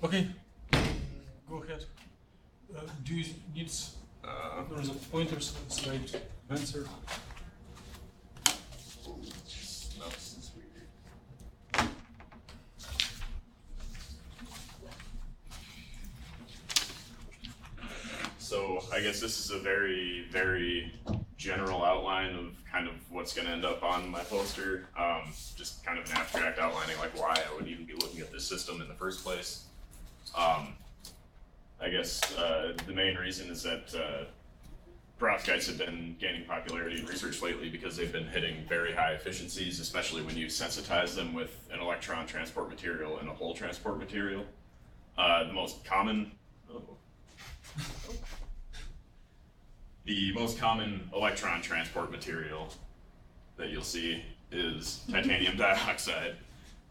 Okay, go ahead. Do you need there's a pointers slide answer? No, this is weird. So I guess this is a very, very general outline of kind of what's going to end up on my poster. Just kind of an abstract outlining like why I would even be looking at this system in the first place. I guess the main reason is that perovskites have been gaining popularity in research lately because they've been hitting very high efficiencies, especially when you sensitize them with an electron transport material and a hole transport material. The most common electron transport material that you'll see is titanium dioxide.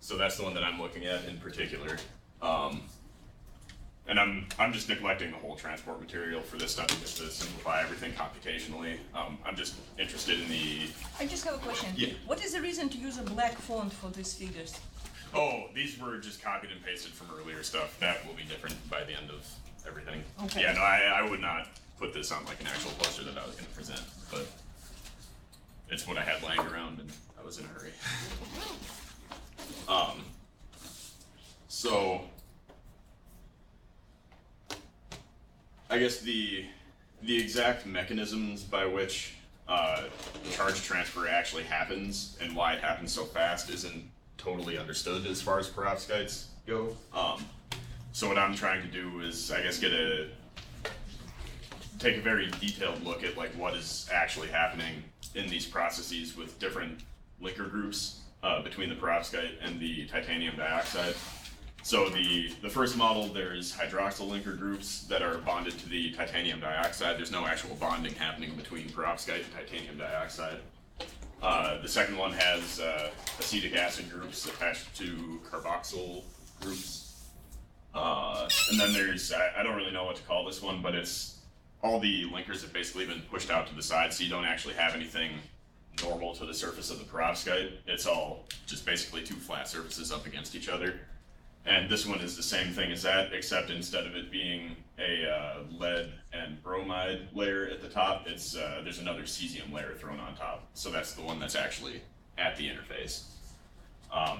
So that's the one that I'm looking at in particular. And I'm just neglecting the whole transport material for this stuff just to simplify everything computationally. I'm just interested in the... I just have a question. Yeah. What is the reason to use a black font for these figures? Oh, these were just copied and pasted from earlier stuff. That will be different by the end of everything. Okay. Yeah, no, I would not put this on like an actual poster that I was going to present, but it's what I had lying around and I was in a hurry. So I guess the exact mechanisms by which charge transfer actually happens and why it happens so fast isn't totally understood as far as perovskites go. So what I'm trying to do is, I guess, take a very detailed look at like what is actually happening in these processes with different linker groups between the perovskite and the titanium dioxide. So the first model, there's hydroxyl linker groups that are bonded to the titanium dioxide. There's no actual bonding happening between perovskite and titanium dioxide. The second one has acetic acid groups attached to carboxyl groups. And then there's, I don't really know what to call this one, but it's all the linkers have basically been pushed out to the side, so you don't actually have anything normal to the surface of the perovskite. It's all just basically two flat surfaces up against each other. And this one is the same thing as that, except instead of it being a lead and bromide layer at the top, it's there's another cesium layer thrown on top. So that's the one that's actually at the interface. I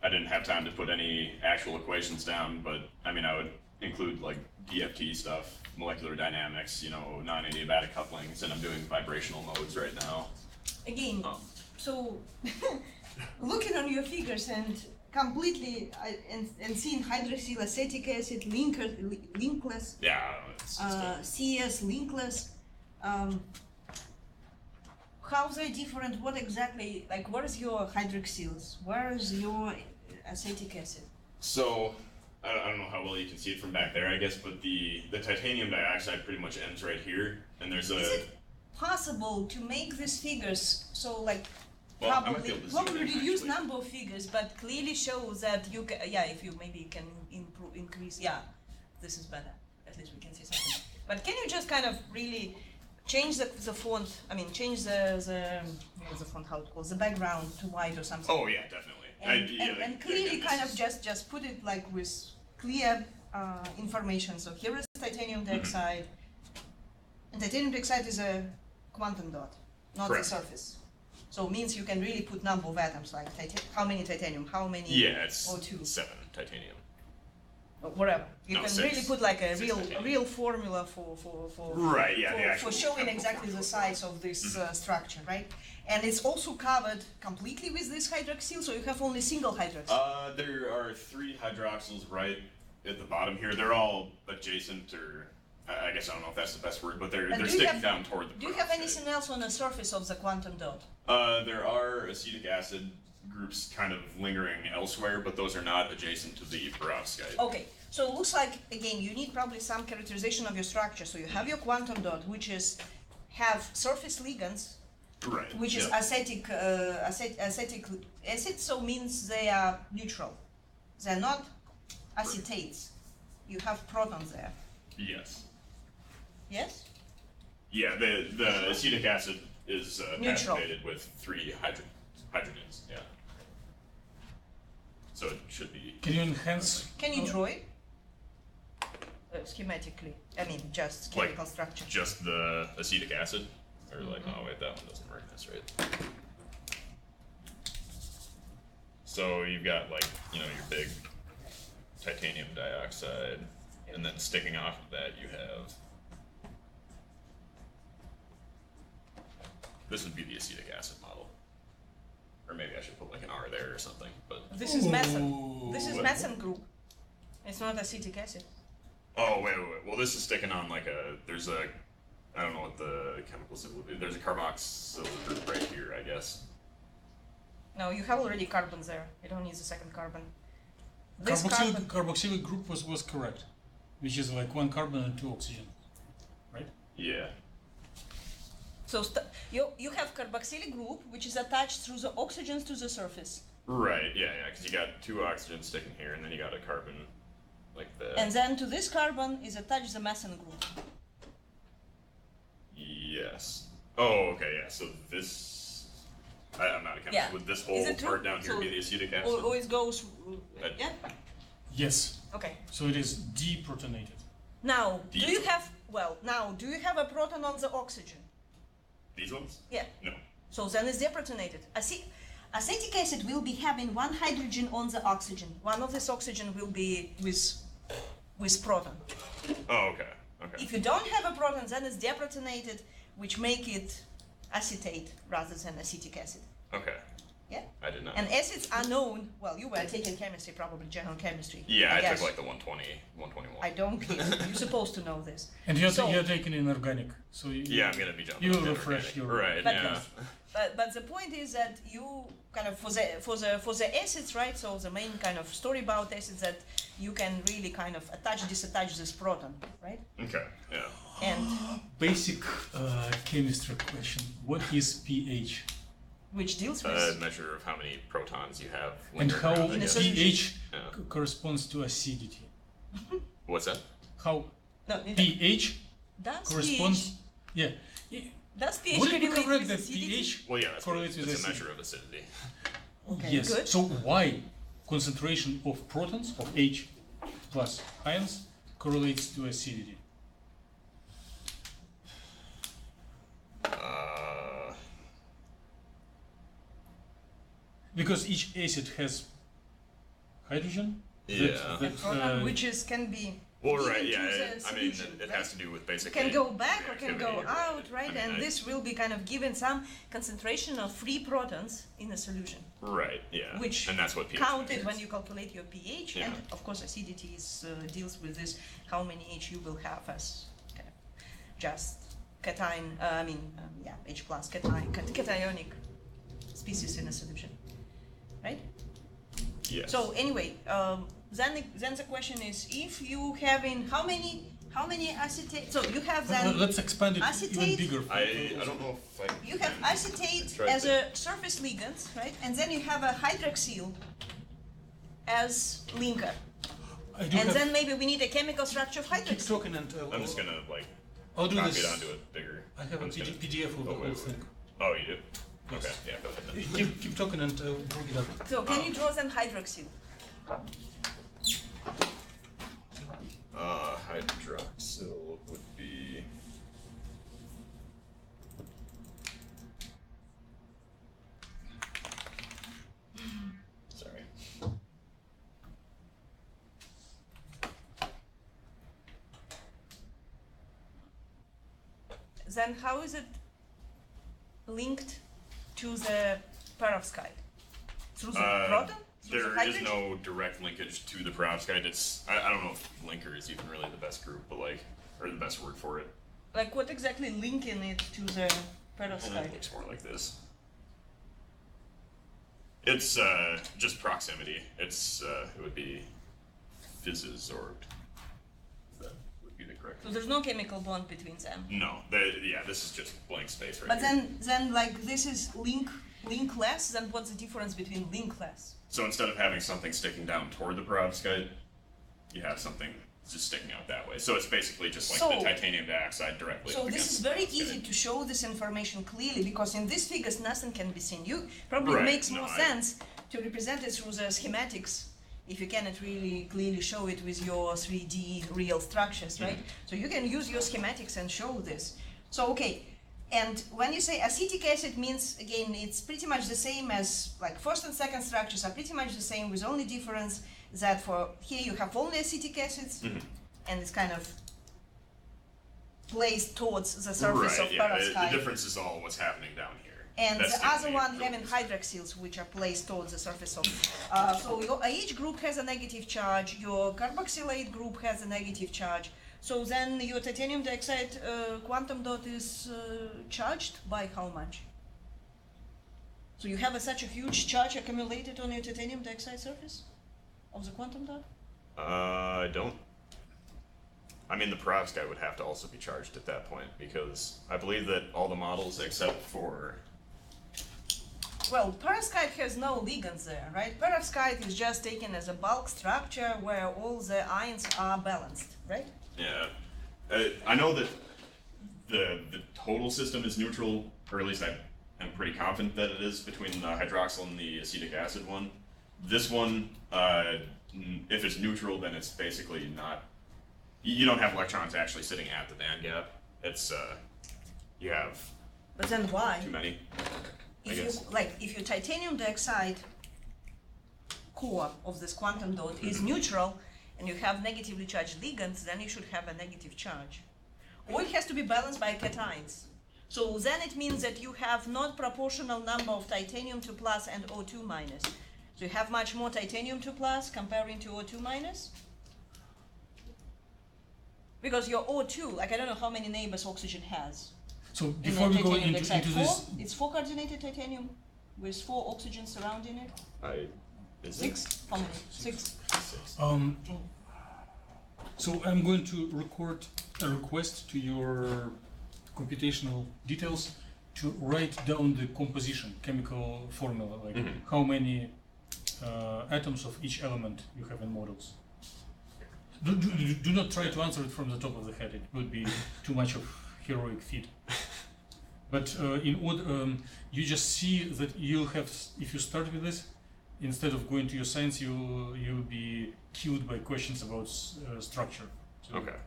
didn't have time to put any actual equations down, but I mean, I would include like DFT stuff, molecular dynamics, non-adiabatic couplings, and I'm doing vibrational modes right now. Again, so looking on your figures and completely and seeing hydroxyl acetic acid linkless, Yeah, it's CS linkless, how they're different? What exactly, like, where is your hydroxyls? Where is your acetic acid? So I don't know how well you can see it from back there, I guess, but the titanium dioxide pretty much ends right here, and there's a... Is it possible to make these figures so, like, Well, probably reduce number of figures, but clearly shows that you can, if you maybe can increase, this is better, at least we can see something. But can you just kind of really change the font, change the font, how it calls, the background to white or something? Oh yeah, definitely. And clearly kind of just put it like with clear information. So here is titanium dioxide, and titanium dioxide is a quantum dot, not Correct. the surface. So it means you can really put number of atoms, like how many titanium, how many it's O2. 7 titanium. Or whatever. You No, can 6. really put like a 6 titanium. real formula for Right, yeah, the for actual showing chemical exactly the formula. size of this structure, right? And it's also covered completely with this hydroxyl, so you have only single hydroxyl. There are 3 hydroxyls right at the bottom here. They're all adjacent, or I guess I don't know if that's the best word, but they're sticking down toward the Do you have perovskite. anything else on the surface of the quantum dot? There are acetic acid groups kind of lingering elsewhere, but those are not adjacent to the perovskite. Okay, so it looks like, again, you need probably some characterization of your structure. So you have your quantum dot, which have surface ligands, Right. which is acetic acid, so means they are neutral. They're not acetates. You have protons there. Yes. Yes? Yeah, the acetic acid is Neutral. conjugated with 3 hydrogens. Yeah. So it should be. Can you enhance? Can you draw it? schematically? I mean, just Like, chemical structure. Just the acetic acid? Or like, oh wait, that one doesn't work, that's right. So you've got like, your big titanium dioxide, and then sticking off of that you have, this would be the acetic acid model. Or maybe I should put like an R there or something, but. This is methane. This is What? methane group. It's not acetic acid. Oh, wait. Well, this is sticking on like there's a, I don't know what the chemical symbol would be. There's a carboxyl group right here, I guess. No, you have already carbon there. You don't need the second carbon. This carbon. Carboxylic group was correct, which is like 1 carbon and 2 oxygen, right? Yeah. So you have carboxylic group, which is attached through the oxygens to the surface. Right, yeah, because you got 2 oxygens sticking here, and then you got a carbon like that. And then to this carbon is attached the methane group. Yes. Oh, okay, yeah. So this, I'm not a chemist. Yeah. Would this Is whole it true? part down here So- be the acetic acid? Or it goes. That- Yeah. Yes. Okay. So it is deprotonated. Now, do you Deep. have a proton on the oxygen? These ones? Yeah. No. So then it's deprotonated. Acetic acid will be having 1 hydrogen on the oxygen. One of this oxygen will be with proton. Oh, okay. Okay. If you don't have a proton, then it's deprotonated, which make it acetate rather than acetic acid. Okay. Yeah. I did not. And acids are known. Well, you were taking chemistry, probably general chemistry. Yeah, I guess. took like the 120, 121. I don't care. You're supposed to know this. And you're, So- you're taking inorganic, so you, Yeah, I'm gonna be jumping. You to will refresh inorganic. your- Right, But yeah. But the point is that you kind of for the acids, right? So the main kind of story about acids that you can really kind of disattach this proton, right? Okay, yeah. And basic chemistry question. What is pH? which deals A with measure of how many protons you have. when And you're how around, I In a guess. solution. pH Yeah. corresponds to acidity? What's that? How no, pH does corresponds? pH, Yeah. does pH Would it be correlate correct with that acidity? pH Well, yeah, that's correlates with it's a acidity? measure of acidity. Okay, Yes. good. So why concentration of protons of H plus ions correlates to acidity? Because each acid has hydrogen. Yeah. A proton which is can be Well, given right, to yeah. the I mean, solution, it right? has to do with basically. can go back or can go reactivity. out, right? I mean, And this will be kind of given some concentration of free protons in a solution, Right, yeah. which and that's what pH counted measures. when you calculate your pH. Yeah. And of course, acidity is, deals with this, how many H you will have as kind of just cation, H plus cationic species in a solution, right? Yes. So anyway, then the question is, if you having how many acetate? So you have then Let's expand it even acetate- bigger. I don't know if I. you have acetate That's right. as a surface ligand, right? And then you have a hydroxyl as linker. I do And have, then maybe we need a chemical structure of keep hydroxyl. talking and I'm just gonna like I'll do copy this. it onto it bigger. I have a I'm just gonna- PDF of the Oh, whole wait, thing. Oh, you do? Yes. Okay, yeah, go ahead then. Keep talking and bring it up. So can you draw then hydroxyl? Hydroxyl would be. Sorry. Then how is it linked to the perovskite? Through the proton? Through the There is hydrogen? no direct linkage to the perovskite. It's I don't know if linker is even really the best group, but like or the best word for it. Like what exactly linking it to the It perovskite? looks more like this. It's just proximity. It's it would be fizz-absorbed. That would be the correct. So there's no chemical bond between them. No, yeah, this is just blank space right But here. then like this is linkless, then what's the difference between linkless? So instead of having something sticking down toward the perovskite, you have something just sticking out that way. So it's basically just like So- the titanium dioxide directly. So up this against is the very perovskite. easy to show this information clearly because in these figures nothing can be seen. You probably Right, makes no, more I- sense to represent it through the schematics if you cannot really clearly show it with your 3D real structures, right? So you can use your schematics and show this. So, okay, and when you say acetic acid means, again, it's pretty much the same as, like, first and second structures are pretty much the same, with only difference that for here you have only acetic acids, and it's kind of placed towards the surface of perovskite. The difference is all what's happening down here. And That's the other one difference. having hydroxyls, which are placed towards the surface of. So your AH group has a negative charge, your carboxylate group has a negative charge. So then your titanium dioxide quantum dot is charged by how much? So you have such a huge charge accumulated on your titanium dioxide surface of the quantum dot? I don't. I mean, the perovskite would have to also be charged at that point, because I believe that all the models except for... Well, perovskite has no ligands there, right? Perovskite is just taken as a bulk structure where all the ions are balanced, right? Yeah. I know that the total system is neutral, or at least I'm pretty confident that it is, between the hydroxyl and the acetic acid one. This one, if it's neutral, then it's basically not... You don't have electrons actually sitting at the band gap. It's, you have But then why? too many, I If guess. if your titanium dioxide core of this quantum dot is neutral and you have negatively charged ligands, then you should have a negative charge. Or it has to be balanced by cations. So then it means that you have not proportional number of titanium 2 plus and O2 minus. So you have much more titanium 2 plus comparing to O2 minus. Because your O2, like I don't know how many neighbors oxygen has. So In before the we go titanium into dioxide. this, It's 4 coordinated titanium with 4 oxygens surrounding it. Is 6? How many? 6. so I'm going to record a request to your computational details to write down the composition, chemical formula, like how many atoms of each element you have in models. Do not try to answer it from the top of the head. It would be too much of heroic feat. But in order, you just see that you'll have, if you start with this, instead of going to your science, you'll be killed by questions about structure. So, Okay.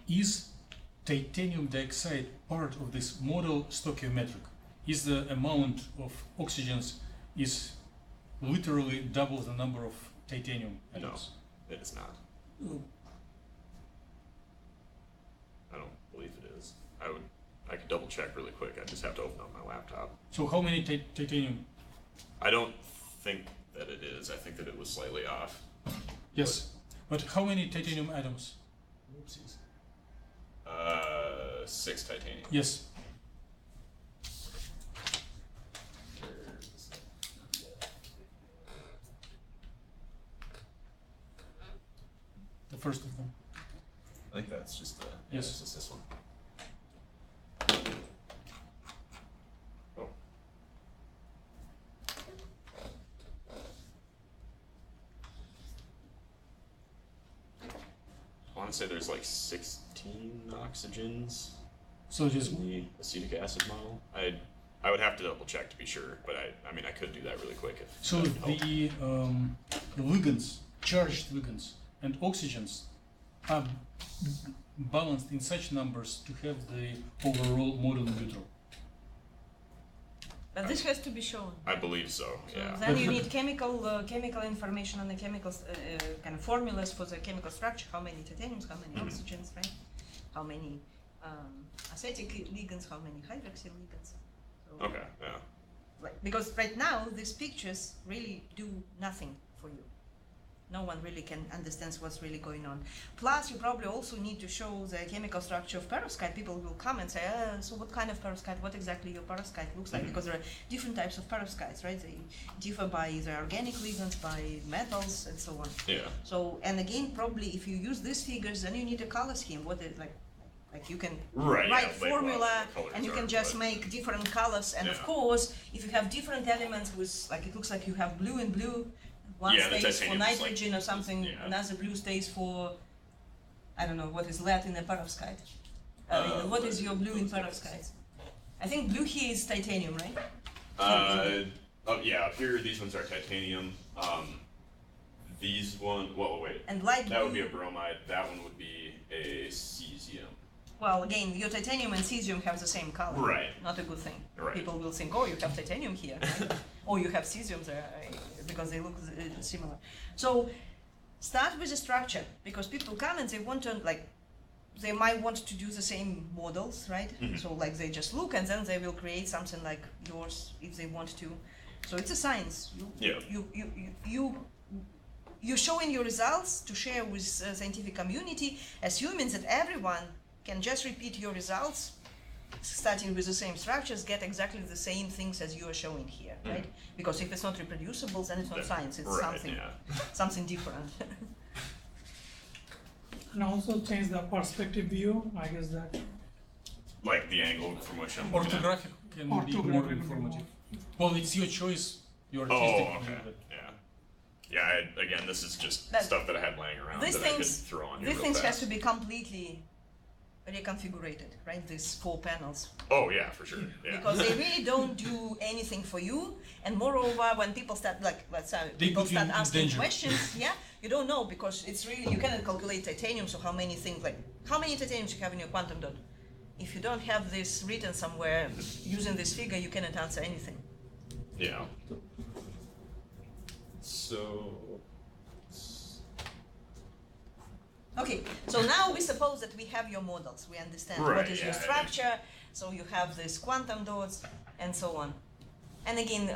Is titanium dioxide part of this model stoichiometric? Is the amount of oxygens is literally double the number of titanium atoms? No, it's not. I don't believe it is. I could double check really quick. I just have to open up my laptop. So how many titanium? I don't think that it is. I think that it was slightly off. Yes, but how many titanium atoms? Oopsies. 6 titanium. Yes. The first of them. I think that's just the. Yes. It's just this one. Oh. I want to say there's like 16 oxygens So it is. in the acetic acid model. I would have to double check to be sure, but I mean I could do that really quick if. So that would help. the ligands, charged ligands, and oxygens are balanced in such numbers to have the overall model neutral. But this has to be shown. I believe so. Yeah. Then you need chemical information on the chemical kind of formulas for the chemical structure. How many titaniums, how many oxygens, right? How many acetic ligands, how many hydroxyl ligands. So, Okay. Yeah. like, because right now these pictures really do nothing for you. No one really can understand what's really going on. Plus, you probably also need to show the chemical structure of perovskite. People will come and say, so what kind of perovskite, what exactly your perovskite looks like? Because there are different types of perovskites, right? They differ by their organic ligands, by metals, and so on. Yeah. So, and again, probably if you use these figures, then you need a color scheme. What is like you can Right, write yeah, label out formula, what the colors and you are, can just but- make different colors. And of Yeah. course, if you have different elements with, like, it looks like you have blue and blue, one Yeah, the stays for titanium is like- nitrogen or something, yeah. another blue stays for, I don't know, what is lead in a perovskite? What is your blue in perovskite? I think blue here is titanium, right? Oh yeah, up here these ones are titanium. These one, well wait, And light that blue, would be a bromide. That one would be a cesium. well, again, your titanium and cesium have the same color. Right. Not a good thing. Right. People will think, oh, you have titanium here, right? Or you have cesium there, because they look similar. So start with the structure, because people come and they want to, like, they might want to do the same models, right? Mhm. So like they just look and then they will create something like yours if they want to. So it's a science. Yeah. You're showing your results to share with scientific community, assuming that everyone can just repeat your results, starting with the same structures, get exactly the same things as you are showing here, right? Because if it's not reproducible, then it's not science, it's Right, something, yeah. something different. And also change the perspective view, I guess that. Like the angle from which I'm looking at. Orthographic can be more Orthographic informative. Well, it's your choice, your Oh, artistic okay. view, but Yeah. Yeah, again, this is just That- stuff that I had laying around These that I could things, throw on here these real things has fast. to be completely reconfigured, right? These 4 panels. Oh, yeah, for sure. Yeah. Because they really don't do anything for you, and moreover, when people start, like, let's say, They people put you start in asking danger. questions, yeah, you don't know, because it's really, you cannot calculate titanium, so how many things, like, how many titaniums you have in your quantum dot? If you don't have this written somewhere, using this figure, you cannot answer anything. Yeah. So. Okay, so now we suppose that we have your models, we understand what Right, is your yeah, structure, so you have these quantum dots, and so on. And again,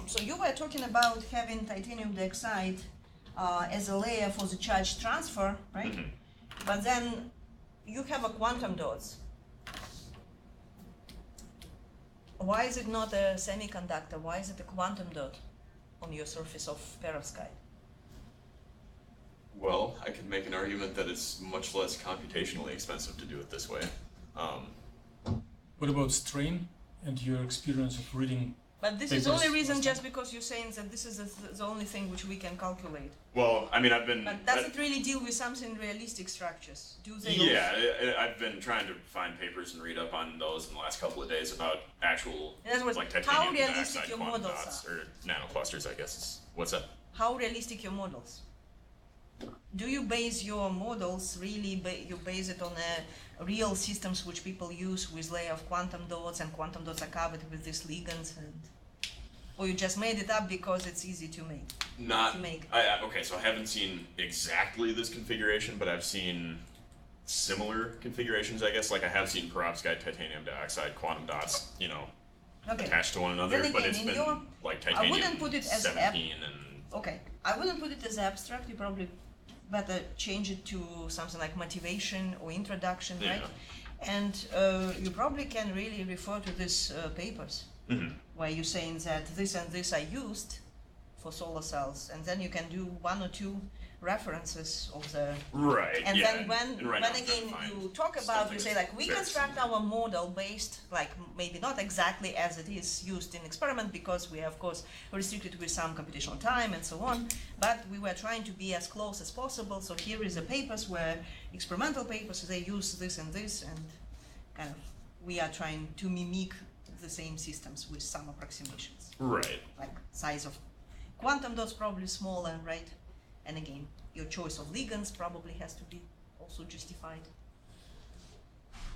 so you were talking about having titanium dioxide as a layer for the charge transfer, right? Mhm. But then you have a quantum dots. Why is it not a semiconductor? Why is it a quantum dot on your surface of perovskite? Well, I could make an argument that it's much less computationally expensive to do it this way. what about strain and your experience of reading? But this is the Papers only reason last just time. because you're saying that this is the only thing which we can calculate. Well, I mean, I've been. But does it really deal with something realistic structures? Do they? Yeah, I've been trying to find papers and read up on those in the last couple of days about actual, In other words, like how titanium realistic dioxide your quantum models dots are? or nanoclusters, I guess. What's that? How realistic your models? Do you base your models really? You base it on real systems which people use with layer of quantum dots, and quantum dots are covered with these ligands, and or you just made it up because it's easy to make? Not. To make. Okay, so I haven't seen exactly this configuration, but I've seen similar configurations, I guess. Like I have seen perovskite, titanium dioxide, quantum dots, Okay. attached to one another, Then but again, it's in been your- like I titanium wouldn't put it as 17 and. Okay, I wouldn't put it as abstract. You probably better change it to something like motivation or introduction, Yeah. right? And you probably can really refer to these papers Mhm. where you're saying that this and this are used for solar cells, and then you can do 1 or 2 references of the. Right. And yeah. then when and right now when I'm trying to again find you talk about, something you say that's like we very construct similar. our model based, like maybe not exactly as it is used in experiment, because we are of course restricted with some computational time and so on, but we were trying to be as close as possible. So here is the papers where experimental papers, they use this and this, and kind of we are trying to mimic the same systems with some approximations, Right. like size of quantum dots probably smaller, right? And again, your choice of ligands probably has to be also justified.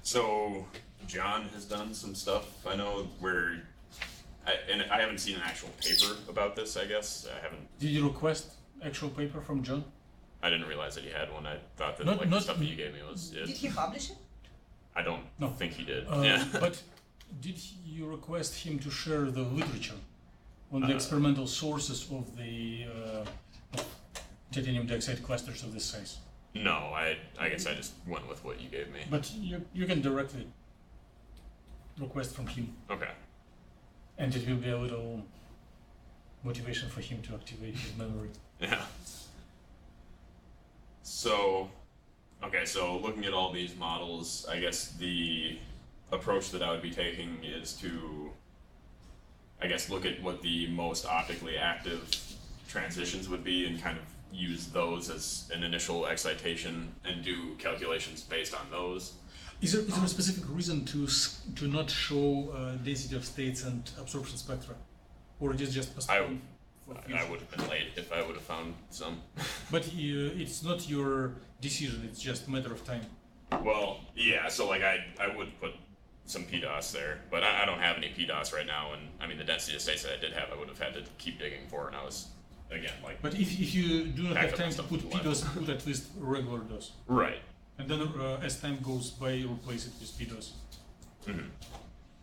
So John has done some stuff. I know where, and I haven't seen an actual paper about this. I guess I haven't. Did you request actual paper from John? I didn't realize that he had one. I thought that Not- like not the stuff that me. you gave me was it. Did he publish it? I don't No. think he did. Uh, yeah. But did you request him to share the literature on the experimental sources of the titanium dioxide clusters of this size? No, I guess I just went with what you gave me. But you can directly request from him, Okay. and it will be a little motivation for him to activate his memory. Yeah. So, okay, so looking at all these models, I guess the approach that I would be taking is to, I guess, look at what the most optically active transitions would be and kind of use those as an initial excitation and do calculations based on those. Is there a specific reason to not show density of states and absorption spectra? or it is just I postponed? for I future? would have been late if I would have found some. But it's not your decision; it's just a matter of time. Well, yeah. So like I would put some PDOS there, but I don't have any PDOS right now, and I mean the density of states that I did have, I would have had to keep digging for, and I was again like But if you do not Back have up time to stuff put to the PDOS, put at least regular DOS, right. and then as time goes by, replace it with PDOS. Hmm.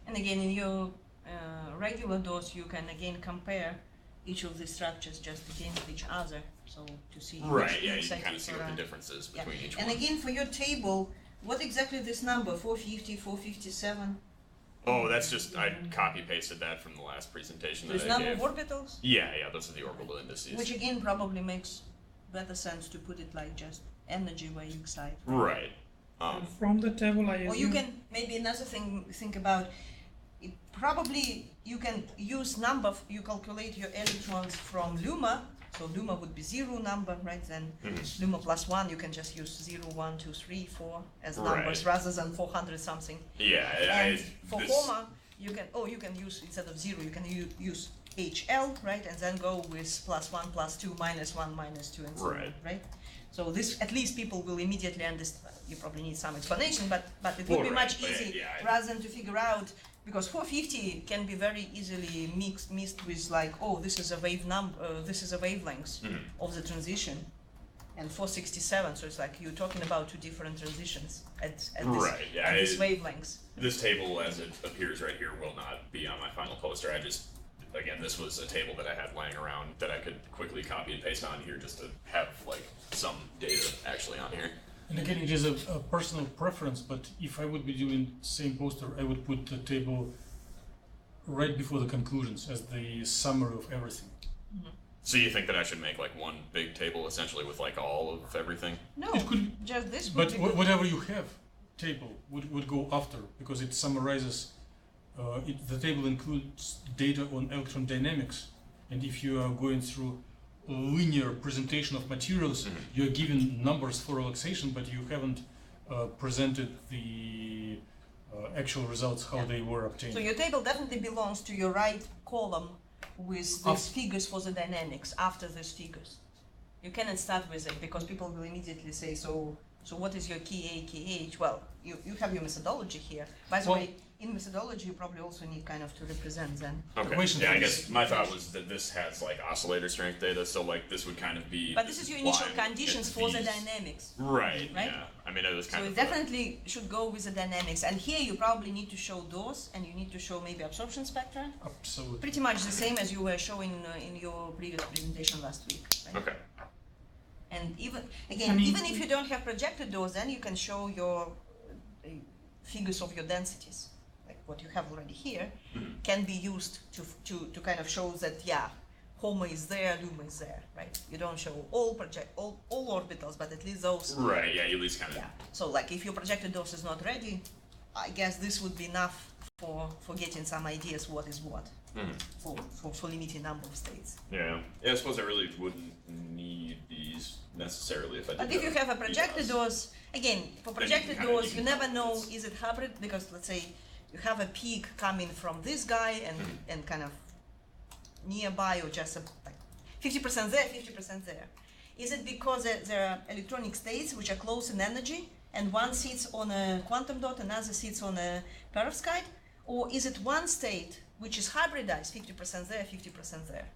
And again, in your regular DOS, you can again compare each of the structures just against each other, so to see Right. which Yeah. You looks can like kind of it's see what the around. difference is Yeah. between each And one. again, for your table, what exactly this number, 450, 457? Oh, that's just I copy pasted that from the last presentation There's that I number gave. of orbitals, Yeah. Those are the orbital indices. which again probably makes better sense to put it like just energy where you excite. Right. From the table, I Or you assume can, maybe another thing, think about, it probably you can use number, you calculate your electrons from Luma, so Luma would be 0 number, right? Then Luma plus 1, you can just use 0, 1, 2, 3, 4 as numbers Right. rather than 400 something. Yeah. And for HOMA, you can use, instead of 0, you can use HL, right? And then go with plus 1, plus 2, minus 1, minus 2, and so on, Right. right? So this, at least people will immediately understand. You probably need some explanation, but it would be Right, much but easier yeah, rather than to figure out, because 450 can be very easily mixed with like, oh, this is a wave this is a wavelength of the transition, and 467. So it's like you're talking about two different transitions at this, Right, yeah, at this wavelengths. This table, as it appears right here, will not be on my final poster. Again, this was a table that I had laying around that I could quickly copy and paste on here just to have like some data actually on here. And again, it is a personal preference, but if I would be doing same poster, I would put the table right before the conclusions as the summary of everything. So you think that I should make like one big table essentially with like all of everything? No, It could- just this would But be good. whatever you have, table would go after, because it summarizes. The table includes data on electron dynamics, and if you are going through a linear presentation of materials, you're given numbers for relaxation, but you haven't presented the actual results, how Yeah. they were obtained. So your table definitely belongs to your right column with these figures for the dynamics after these figures. You cannot start with it because people will immediately say, so what is your KA, KH? Well, you have your methodology here. By the Well- way, in methodology, you probably also need kind of to represent them. Okay. Question Yeah, I for guess this. my thought was that this has like oscillator strength data, so like this would kind of be. But this is your initial why conditions it's for the these- dynamics. Right. Right? Yeah. I mean, it was So kind it of. definitely should go with the dynamics. And here you probably need to show those, and you need to show maybe absorption spectra. Absolutely. Pretty much the same as you were showing in your previous presentation last week. Right? Okay. And even if you don't have projected those, then you can show your figures of your densities, like what you have already here, can be used to kind of show that HOMA is there, Luma is there, right? You don't show all orbitals, but at least those. Right. Yeah. You at least kind of. Yeah. So like if your projected dose is not ready, I guess this would be enough for getting some ideas what is what for limiting number of states. Yeah. Yeah. I suppose I really wouldn't need these necessarily if I did. But if you have a projected dose, again, for projected kinda- dose, you you can never tell know it's- is it hybrid, because let's say you have a peak coming from this guy and kind of nearby, or just like 50% there, 50% there. Is it because there are electronic states which are close in energy, and one sits on a quantum dot, another sits on a perovskite, or is it one state which is hybridized, 50% there, 50% there?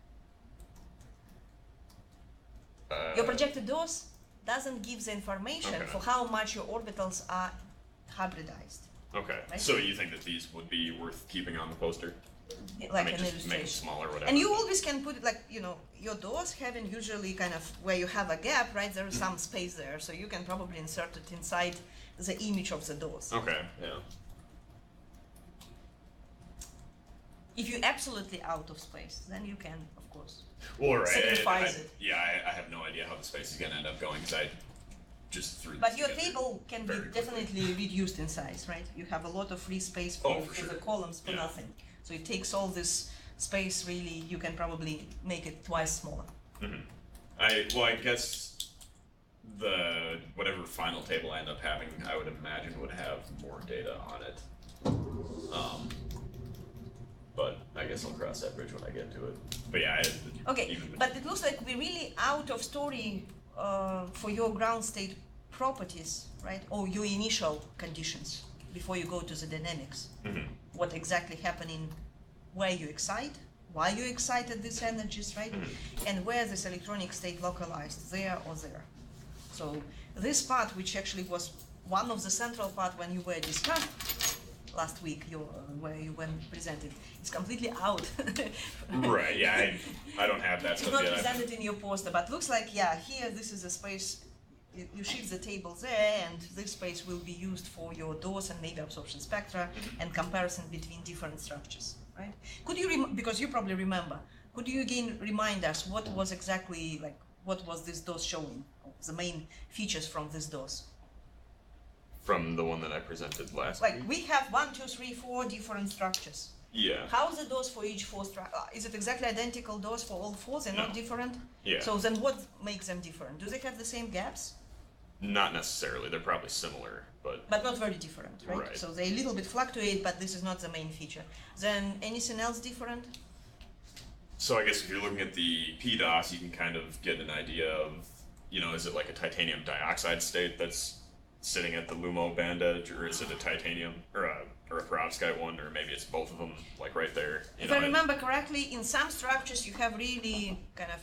Your projected dose doesn't give the information Okay. for how much your orbitals are hybridized, Okay. Right? So you think that these would be worth keeping on the poster? like I mean, an just make them illustration. smaller, whatever. And you always can put it like, your doors having usually kind of where you have a gap, right? There is some space there, so you can probably insert it inside the image of the doors. Okay. Yeah. If you're absolutely out of space, then you can, of course. Well, right. Simplifies it. Yeah. I have no idea how the space is going to end up going because I just threw. But this your together table can be very quickly. definitely reduced in size, right? You have a lot of free space for, Oh, for for the sure. columns for Yeah. nothing. So it takes all this space, really, you can probably make it twice smaller. I guess the whatever final table I end up having, I would imagine would have more data on it. but I guess I'll cross that bridge when I get to it. But yeah, Okay, but it looks like we're really out of story for your ground state properties, right? Or your initial conditions before you go to the dynamics. What exactly happening, where you excite, why you excited these energies, right? And where this electronic state localized, there or there. So this part, which actually was one of the central part when you were discussed last week, where you went presented, is completely out. Right, yeah, I don't have that It's stuff not yet. presented in your poster, but looks like, yeah, here this is a space, you shift the table there, and this space will be used for your dose and maybe absorption spectra and comparison between different structures, right? Could you, because you probably remember, could you again remind us what was exactly, like, what was this dose showing, the main features from this dose? From the one that I presented last Like, week? we have 1, 2, 3, 4 different structures. Yeah. How's the dose for each 4 structure? Is it exactly identical dose for all 4s and not No. different? Yeah. So then what makes them different? Do they have the same gaps? Not necessarily, they're probably similar, but But not very different, right? Right. So they a little bit fluctuate, but this is not the main feature. Then anything else different? so I guess if you're looking at the PDOS, you can kind of get an idea of, you know, is it like a titanium dioxide state that's sitting at the LUMO band edge, or is it a titanium or a perovskite one, or maybe it's both of them, like right there. If I remember correctly, in some structures you have really kind of,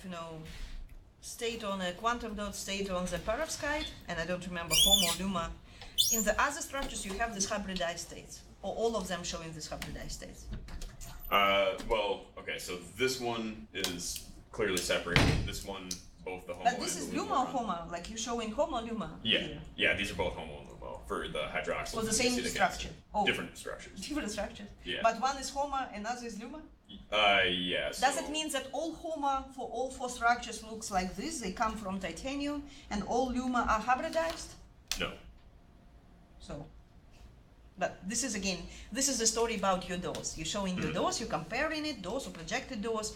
state on a quantum dot, state on the perovskite, and I don't remember HOMO or LUMA. In the other structures you have these hybridized states, or all of them showing these hybridized states. Well, okay, so this one is clearly separated. This one, both the HOMO But this and is the LUMA or HOMO, like you show in HOMO LUMA. Yeah, here. yeah, these are both HOMO and LUMO for the hydroxyl. For the and same acetic structure. acid. Oh. Different structures. Different structures. Yeah. But one is HOMO, another is LUMA? Yeah. Does so- it mean that all HOMO for all 4 structures looks like this? They come from titanium, and all LUMA are hybridized? No. So, but this is again, this is the story about your dose. You're showing your dose, you're comparing it, dose or projected dose,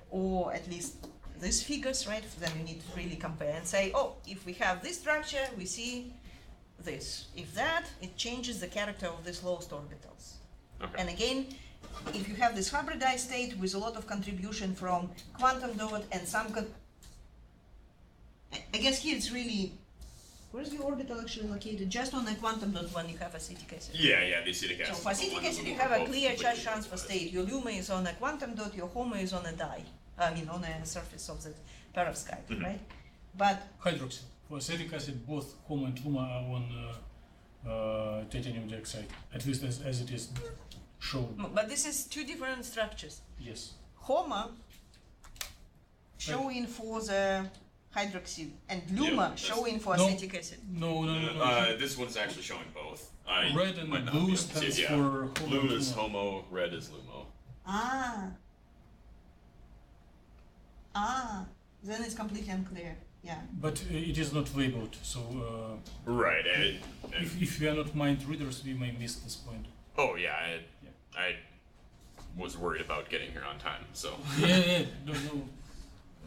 or at least these figures, right? Then you need to really compare and say, oh, if we have this structure, we see this. If that, it changes the character of these lowest orbitals. Okay. And again, if you have this hybridized state with a lot of contribution from quantum dot and some, I guess here it's really, where's the orbital actually located? Just on the quantum dot when you have acetic acid. Yeah, the acetic So acid. for acetic acid you have a clear charge transfer state. Your LUMA is on a quantum dot, your HOMO is on a die. On a surface of the perovskite, right? But Hydroxyl. For acetic acid, both HOMO and LUMA are on titanium dioxide, at least as it is shown. but this is 2 different structures. Yes. HOMO showing for the hydroxy and LUMA that's- showing for No. acetic acid. No. This one's actually showing both. Red and might not blue be able to stands see it, for HOMO Blue and is LUMA. HOMO, red is LUMO. Then it's completely unclear. Yeah. But it is not labeled, so Right. if we are not mind readers, we may miss this point. Oh yeah, I was worried about getting here on time, so. Yeah,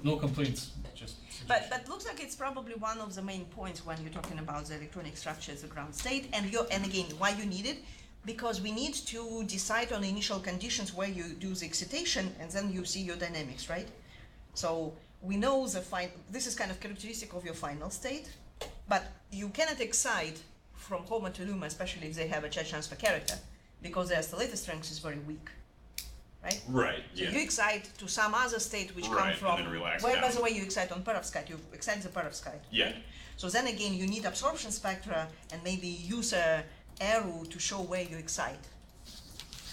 no complaints. Just But looks like it's probably one of the main points when you're talking about the electronic structure as a ground state. And again, why you need it? Because we need to decide on the initial conditions where you do the excitation, and then you see your dynamics, right? So we know this is kind of characteristic of your final state, but you cannot excite from HOMO to LUMA, especially if they have a charge transfer character, because their oscillator strength is very weak, right? Right. So Yeah. you excite to some other state which Right, come and from, then relax by down. the way, you excite on perovskite, you excite the perovskite. Yeah. Right? So then again, you need absorption spectra and maybe use a arrow to show where you excite.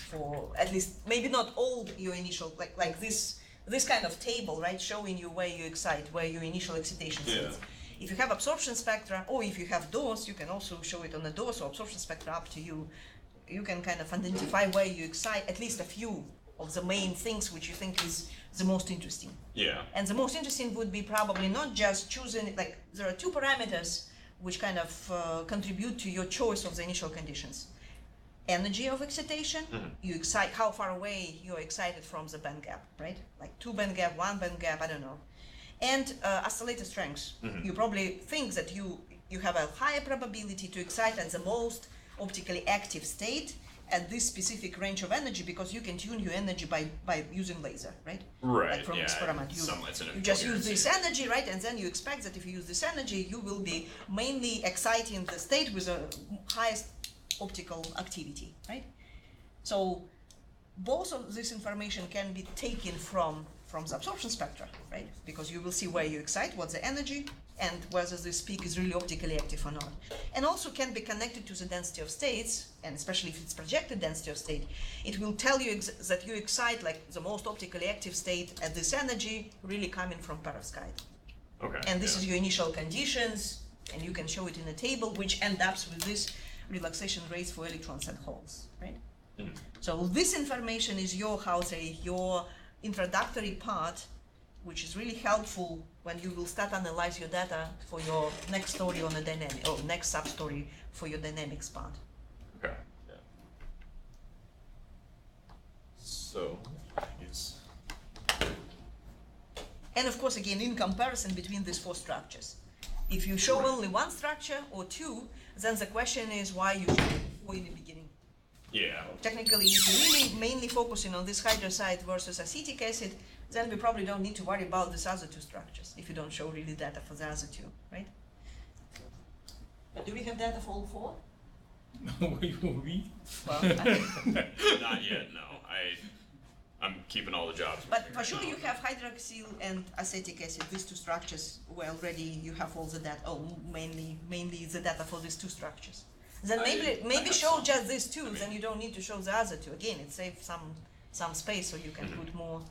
For at least, maybe not all your initial, like this kind of table, right, showing you where you excite, where your initial excitation sits. Yeah. If you have absorption spectra, or if you have dose, you can also show it on the dose or absorption spectra, up to you. You can kind of identify where you excite, at least a few of the main things which you think is the most interesting. Yeah. And the most interesting would be probably not just choosing, like, there are 2 parameters which kind of contribute to your choice of the initial conditions. Energy of excitation, you excite, how far away you're excited from the band gap, right? Like 2 band gap, 1 band gap, I don't know. And oscillator strengths. You probably think that you have a higher probability to excite at the most optically active state, at this specific range of energy, because you can tune your energy by using laser, right? Right. Like from yeah. experiment. Sunlight's an You just use incoherency. this energy, right? And then you expect that if you use this energy, you will be mainly exciting the state with the highest optical activity, right? So both of this information can be taken from the absorption spectra, right? Because you will see where you excite, what's the energy, and whether this peak is really optically active or not. And also can be connected to the density of states, and especially if it's projected density of state, it will tell you that you excite like the most optically active state at this energy really coming from perovskite. Okay. And this is your initial conditions, and you can show it in a table, which ends up with this relaxation rates for electrons and holes, right? Mhm. So this information is your, your introductory part, which is really helpful when you will start analyze your data for your next story on the dynamic, or next sub-story for your dynamics part. Okay. Yeah. So, yes. And of course, again, in comparison between these four structures. If you show only one structure or two, then the question is why you show four in the beginning. Yeah. Technically, if you're really mainly focusing on this hydroxide versus acetic acid, then we probably don't need to worry about these other two structures if you don't show really data for the other two, right? But do we have data for all four? we? Well, Not yet. No. I'm keeping all the jobs. but for sure you have hydroxyl and acetic acid, these two structures, where already you have all the data, mainly the data for these two structures. Then maybe have show some. just these two, then you don't need to show the other two. Again, it saves some space, so you can put more,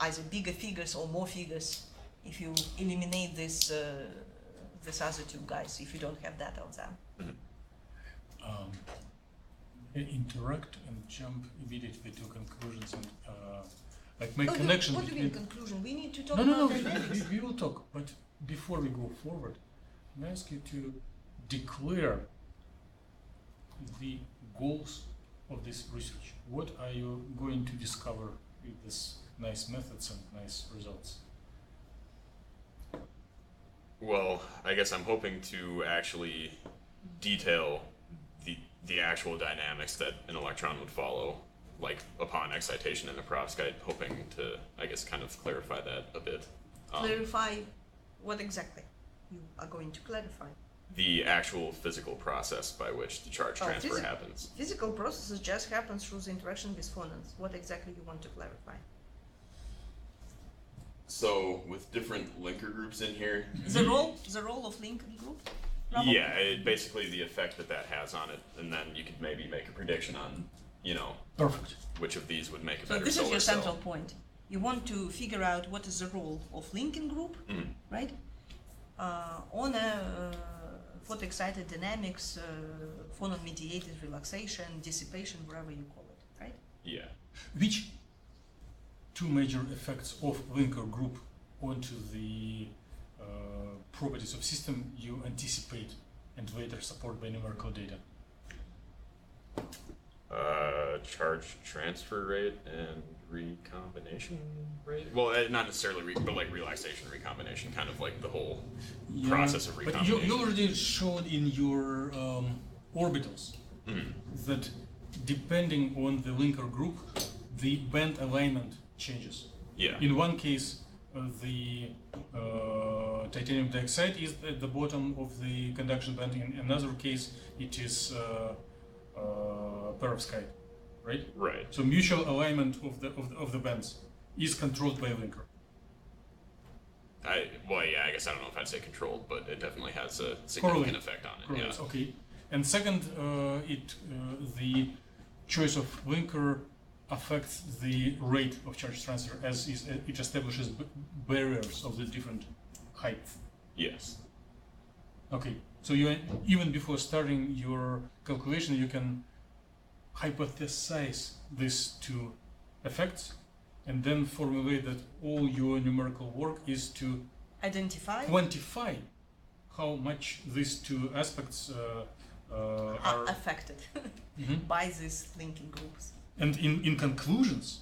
either bigger figures or more figures if you eliminate this other two guys, if you don't have data on them. Interact and jump immediately to conclusions and like make connection What do you mean between. conclusion? We need to talk No, about we, dynamics. we will talk. But before we go forward, can I ask you to declare the goals of this research? What are you going to discover with these nice methods and nice results? Well, I guess I'm hoping to actually detail the actual dynamics that an electron would follow, like upon excitation in the perovskite, hoping to, I guess, kind of clarify that a bit. Clarify what exactly you are going to clarify. The actual physical process by which the charge transfer happens. Physical processes just happen through the interaction with phonons. What exactly you want to clarify? So with different linker groups in here, The role of Lincoln group? Probably? Yeah, basically the effect that has on it, and then you could maybe make a prediction on, Perfect. which of these would make a So better this is solar your cell. central point. You want to figure out what is the role of Lincoln group, right? On a photoexcited dynamics, phonon-mediated relaxation, dissipation, whatever you call it, right? Yeah. Which two major effects of linker group onto the properties of system you anticipate and later support by numerical data? Charge transfer rate and recombination rate. Well, not necessarily, but like relaxation recombination, kind of like the whole process of But recombination. you already showed in your orbitals that depending on the linker group, the band alignment changes. Yeah. In one case, the titanium dioxide is at the bottom of the conduction band. In another case, it is perovskite, right? Right. So mutual alignment of the bands is controlled by linker. I guess I don't know if I'd say controlled, but it definitely has a significant effect on it. Correlates, Yeah. okay. And second, the choice of linker affects the rate of charge transfer as it establishes barriers of the different height. Yes. Okay, so you even before starting your calculation, you can hypothesize these two effects and then formulate that all your numerical work is to Identify quantify how much these two aspects are affected by these linking groups. And in conclusions,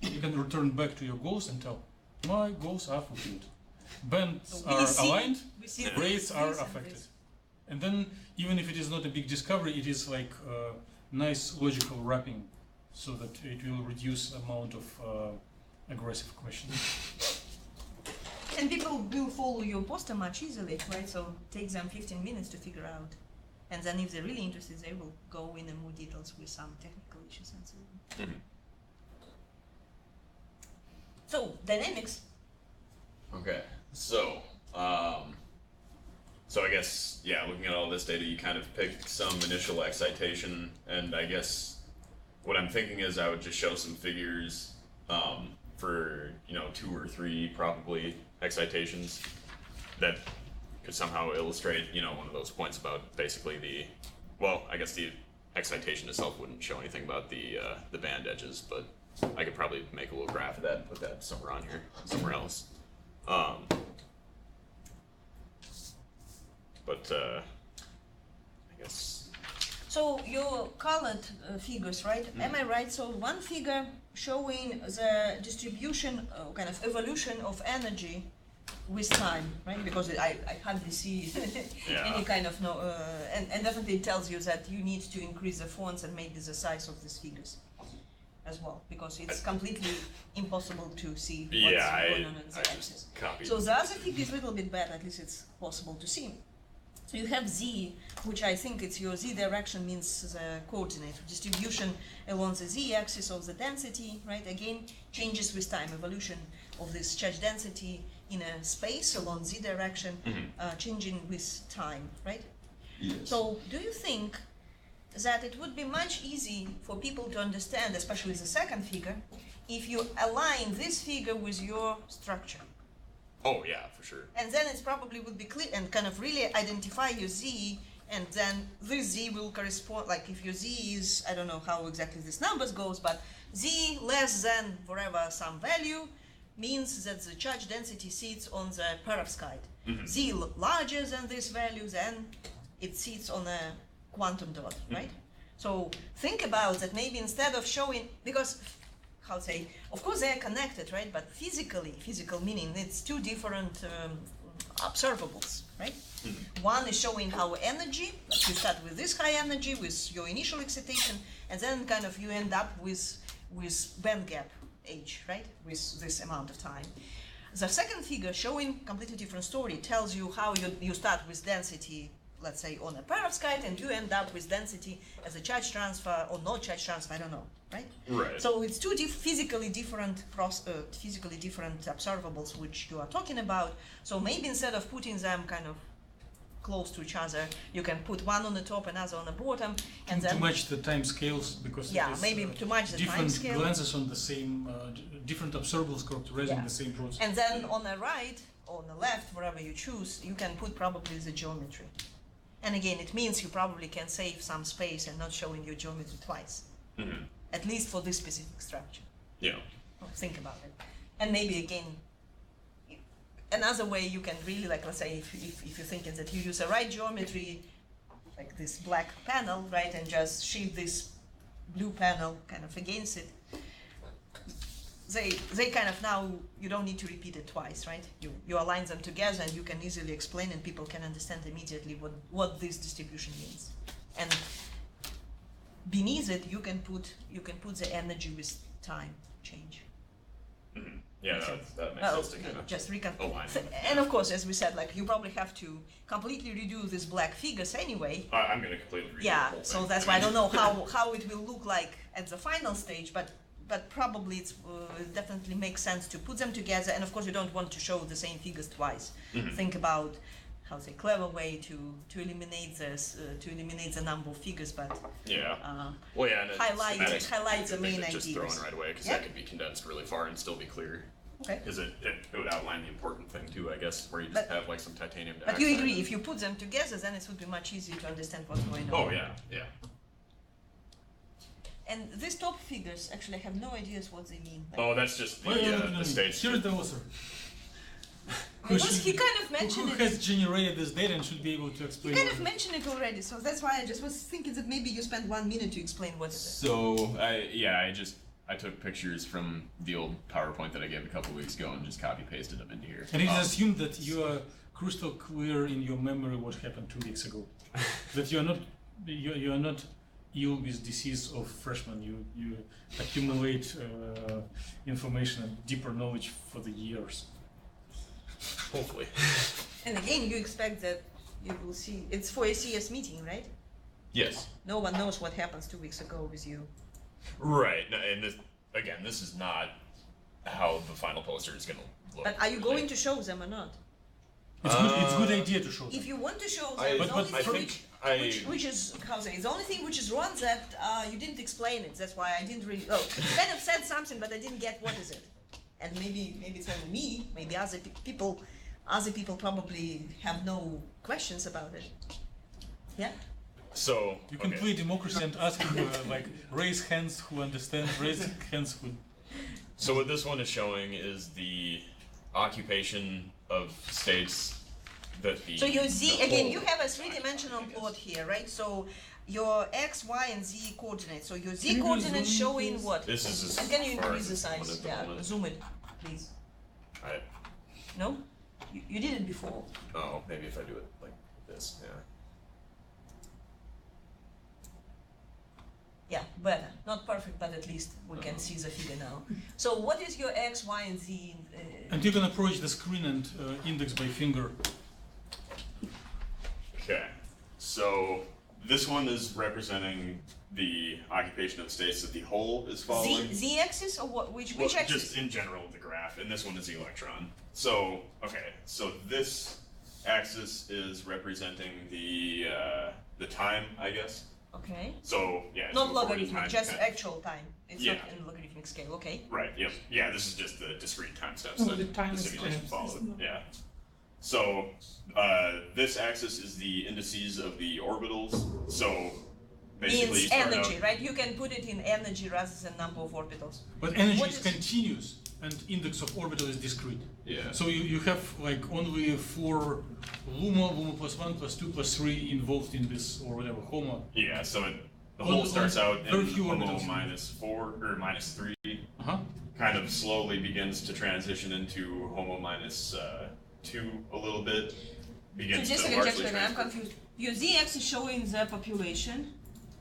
you can return back to your goals and tell, my goals are fulfilled. Bands We are see- aligned, we see rates are this and affected. this. And then, even if it is not a big discovery, it is like nice logical wrapping so that it will reduce the amount of aggressive questions. And people will follow your poster much easily, right? So take them 15 minutes to figure out. And then if they're really interested, they will go in more details with some technical issues and so on. Mhm. So, dynamics. Okay, so so I guess, yeah, looking at all this data, you kind of picked some initial excitation, and I guess what I'm thinking is I would just show some figures for, 2 or 3 probably excitations that could somehow illustrate, one of those points about basically I guess the excitation itself wouldn't show anything about the band edges, but I could probably make a little graph of that and put that somewhere on here, somewhere else. But I guess. So your colored figures, right? Am I right? So one figure showing the distribution, kind of evolution of energy with time, right? Because I hardly see any kind of and definitely it tells you that you need to increase the fonts and maybe the size of these figures as well, because it's completely impossible to see what's going on the axis. So the other figure is a little bit bad, at least it's possible to see. So you have Z, which I think it's your Z direction means the coordinate distribution along the Z axis of the density, right? Again, changes with time, evolution of this charge density in a space along Z direction, changing with time, right? Yes. So do you think that it would be much easy for people to understand, especially the second figure, if you align this figure with your structure? Oh yeah, for sure. And then it probably would be clear and kind of really identify your Z, and then this Z will correspond, like if your Z is, I don't know how exactly this numbers goes, but Z less than whatever some value means that the charge density sits on the perovskite. Z larger than this value, then it sits on a quantum dot, right? So think about that, maybe instead of showing, because of course they are connected, right? But physical meaning, it's 2 different observables, right? One is showing how energy, like you start with this high energy, with your initial excitation, and then kind of you end up with band gap age, right? With this amount of time. The second figure showing completely different story, tells you how you start with density, let's say on a perovskite, and you end up with density as a charge transfer or no charge transfer, I don't know, right? Right. So it's 2 physically different observables which you are talking about. So maybe instead of putting them kind of close to each other, you can put one on the top, another on the bottom, and then to match the time scales, because yeah, it is, maybe to match the time different scale. glances on the same, different observables characterizing the same process. And then on the right, or on the left, wherever you choose, you can put probably the geometry. And again, it means you probably can save some space and not showing your geometry twice, at least for this specific structure. Yeah. Well, think about it. And maybe again, another way you can really, like, let's say if you're thinking that you use a right geometry, like this black panel, right, and just shift this blue panel kind of against it, they kind of now, you don't need to repeat it twice, right? You align them together and you can easily explain and people can understand immediately what this distribution means. And beneath it, you can put the energy with time change. Yeah, that makes sense to kind of just align. And of course, as we said, like you probably have to completely redo these black figures anyway. I'm going to completely redo Yeah, the whole so thing. that's why I don't know how it will look like at the final stage, but probably it definitely makes sense to put them together. And of course, you don't want to show the same figures twice. Think about clever way to eliminate this, to eliminate the number of figures, but well, yeah, and highlight the main ideas. Just throw in right away, because Yeah. that could be condensed really far and still be clear. Okay. Because it would outline the important thing too, I guess, where you just have like some titanium dioxide. But you agree, if you put them together, then it would be much easier to understand what's going on. Oh yeah. And these top figures, actually, I have no idea what they mean. Oh, that's just the state. Here is the author. He kind of mentioned who it. has generated this data and should be able to explain. He kind of mentioned it already, so that's why I just was thinking that maybe you spent 1 minute to explain what it is. So I took pictures from the old PowerPoint that I gave a couple weeks ago and just copy pasted them into here. And it is assumed that you are crystal clear in your memory what happened 2 weeks ago. That you are not ill with disease of freshmen. You accumulate information and deeper knowledge for the years. Hopefully. And again, you expect that you will see. It's for a CS meeting, right? Yes. No one knows what happens 2 weeks ago with you. Right. No, and this is not how the final poster is going to look. But are you going to show them or not? It's a good idea to show them. If you want to show them, I- the but only I thing think which is how to say, the only thing which is wrong that you didn't explain it. That's why I didn't really. Oh, you kind of said something, but I didn't get what is it. And maybe it's only me. Maybe other people probably have no questions about it. Yeah. So You can play democracy and ask like raise hands who understand, raise hands who. So what this one is showing is the occupation of states that the. So your Z the again, whole- you have a three-dimensional plot here, right? So your X, Y, and Z coordinates. So your Z Can you coordinates zoom in, showing please? what? This is as And can you far increase as the it's going size? at the Yeah, moment. zoom it, please. I, No, you did it before. oh, maybe if I do it like this, yeah. Yeah, better. Not perfect, but at least we can see the figure now. So what is your X, Y, and Z? And you can approach the screen and index by finger. Okay, so this one is representing the occupation of states that the whole is following. Z-axis or what? Which Well, axis? just in general, the graph, and this one is the electron. So, okay, so this axis is representing the time, I guess. Okay. So, yeah. it's Not before the logarithmic, time just depend- actual time. It's Yeah. not in logarithmic scale. Okay. Right, yep. Yeah, this is just the discrete time steps Oh, that the time simulation steps, followed. isn't it? Yeah. So, this axis is the indices of the orbitals. So, basically, you Means start energy, out, right? You can put it in energy rather than number of orbitals. But energy What is is- continuous and index of orbital is discrete. Yeah. So you have like only 4 LUMO plus 1 plus 2 plus 3 involved in this or whatever, HOMO. yeah, so the On- whole starts on out very in few HOMO orbitals. -4 or -3. Uh-huh. Kind of slowly begins to transition into HOMO -2 a little bit. So Begins just to a largely second, I'm transfer. confused. Your Z-axis is showing the population,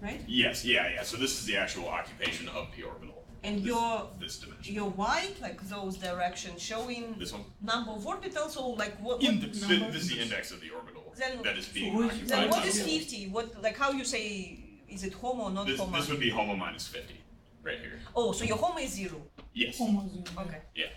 right? Yes, yeah. So this is the actual occupation of the orbital. And This- your this dimension. your Y, like those directions showing This one. number of orbitals, or like what? Index. This is the index of the orbital Then- that is being So which- occupied. Then what by is the- 50? What, like how you say, is it HOMO or not HOMO? This would be HOMO -50 right here. Oh, so your HOMO is 0. Yes. Homogeneous. Okay. Yeah.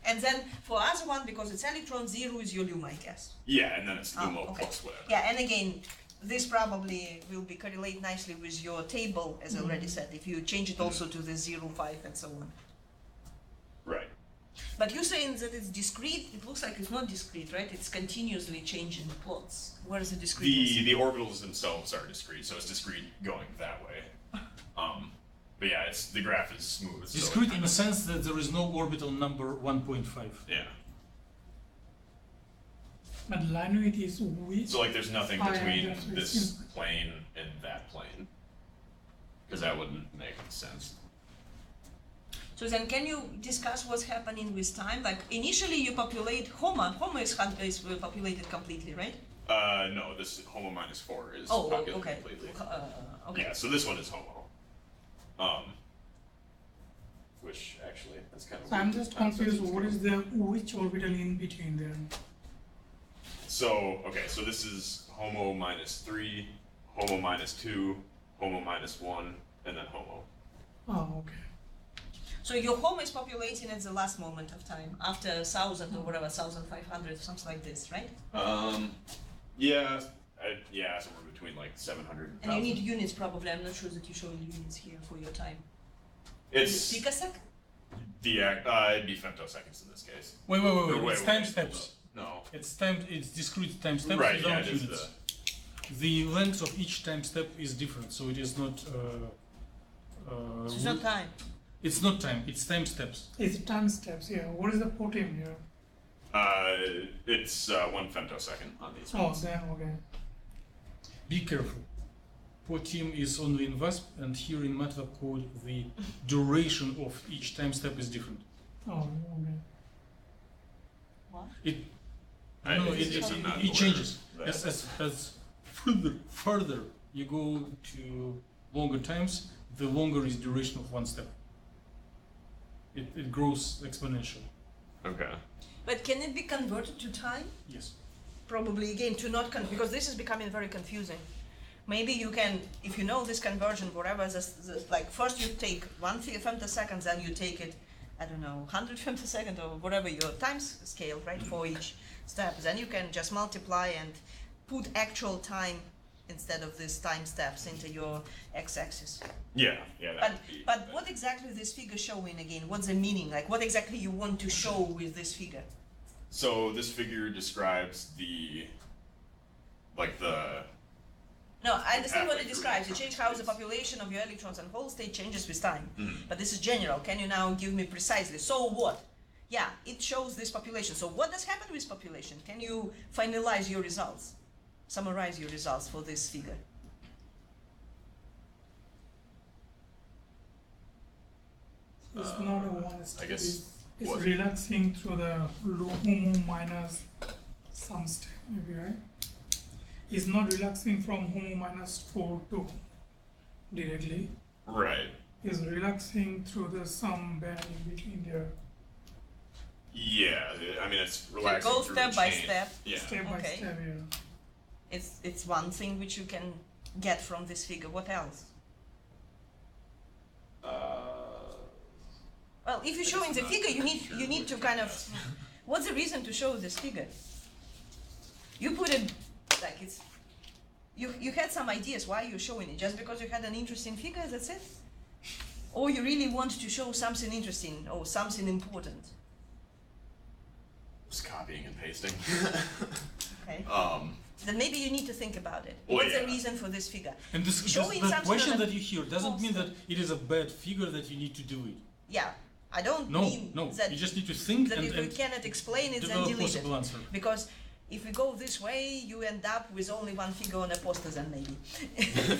And then for other one, because it's electron, 0 is your LUMO, I guess. Yeah, and then it's Ah, LUMO okay. plus whatever. Yeah, and again, this probably will be correlate nicely with your table, as I already said, if you change it also to the 0, 5, and so on. Right. But you're saying that it's discrete, it looks like it's not discrete, right? It's continuously changing the plots. Where is the discreteness? The orbitals themselves are discrete, so it's discrete going that way. But yeah, the graph is smooth. so it Discrete in kind the of- sense that there is no orbital number 1.5. Yeah. But linearity is which? So like, there's nothing Oh, yeah, between that's what it this seems. plane and that plane, because that wouldn't make sense. So then can you discuss what's happening with time? Like initially you populate HOMO is populated completely, right? No, this HOMO -4 is Oh, populated okay. completely. Okay. Yeah, so this one is HOMO. Which actually, that's kind of. So I'm weird. just Time confused. steps What is is the which orbital in between there? So, okay, so this is HOMO -3, HOMO -2, HOMO -1, and then HOMO. Oh, okay. So your HOMO is populating at the last moment of time, after 1,000 or whatever, 1,500, something like this, right? Yeah, somewhere between like 700. And you need units probably. I'm not sure that you're showing units here for your time. It's Picosec? it'd be femtoseconds in this case. Wait, Or it's time steps. No. It's discrete time steps Right, yeah, without it is units. The length of each time step is different, so it is not. So it's not time. It's not time. It's time steps. It's time steps. Yeah. What is the protein here? It's 1 femtosecond on these Oh, ones. then okay. Be careful. Team is only in VASP, and here in MATLAB code, the duration of each time step is different. Oh, okay. What? It I- no, it's- it's not it changes aware of as further you go to longer times, the longer is duration of one step. It grows exponentially. Okay. But can it be converted to time? Yes. Probably again to not because this is becoming very confusing. Maybe you can, if you know this conversion, whatever, like first you take 1 femtosecond, then you take it, I don't know, 100 femtosecond or whatever your time scale, right, for each step. Then you can just multiply and put actual time instead of these time steps into your x-axis. Yeah, that But would be. but what exactly is this figure showing again? What's the meaning? Like what exactly you want to show with this figure? So this figure describes the No, I understand what it describes. It changes how the population of your electrons and whole state changes with time. But this is general. Can you now give me precisely? So what? Yeah, it shows this population. So what does happen with population? Can you finalize your results? Summarize your results for this figure. It's not a one step. I guess It's what- relaxing through the homo minus some step, maybe, right? It's not relaxing from homo minus 4 to directly. right. It's relaxing through the some band in between there, Yeah, I mean it's So relaxing go through step the by chain. step. Yeah. step by Okay. step, yeah. It's one thing which you can get from this figure. What else? Well, if you're showing the figure, you need to kind of. What's the reason to show this figure? You put it like it's. You had some ideas why you're showing it, just because you had an interesting figure. That's it. Or you really want to show something interesting or something important. Just copying and pasting. Okay. Then maybe you need to think about it. Oh, What's the yeah. reason for this figure? And this Showing the something question on a that you hear doesn't mean that it is a bad figure that you need to do it. Yeah, I don't No, mean no. that. You just need to think That and, if we and cannot explain it, then develop delete possible it. answer. Because if we go this way, you end up with only one figure on a poster then maybe.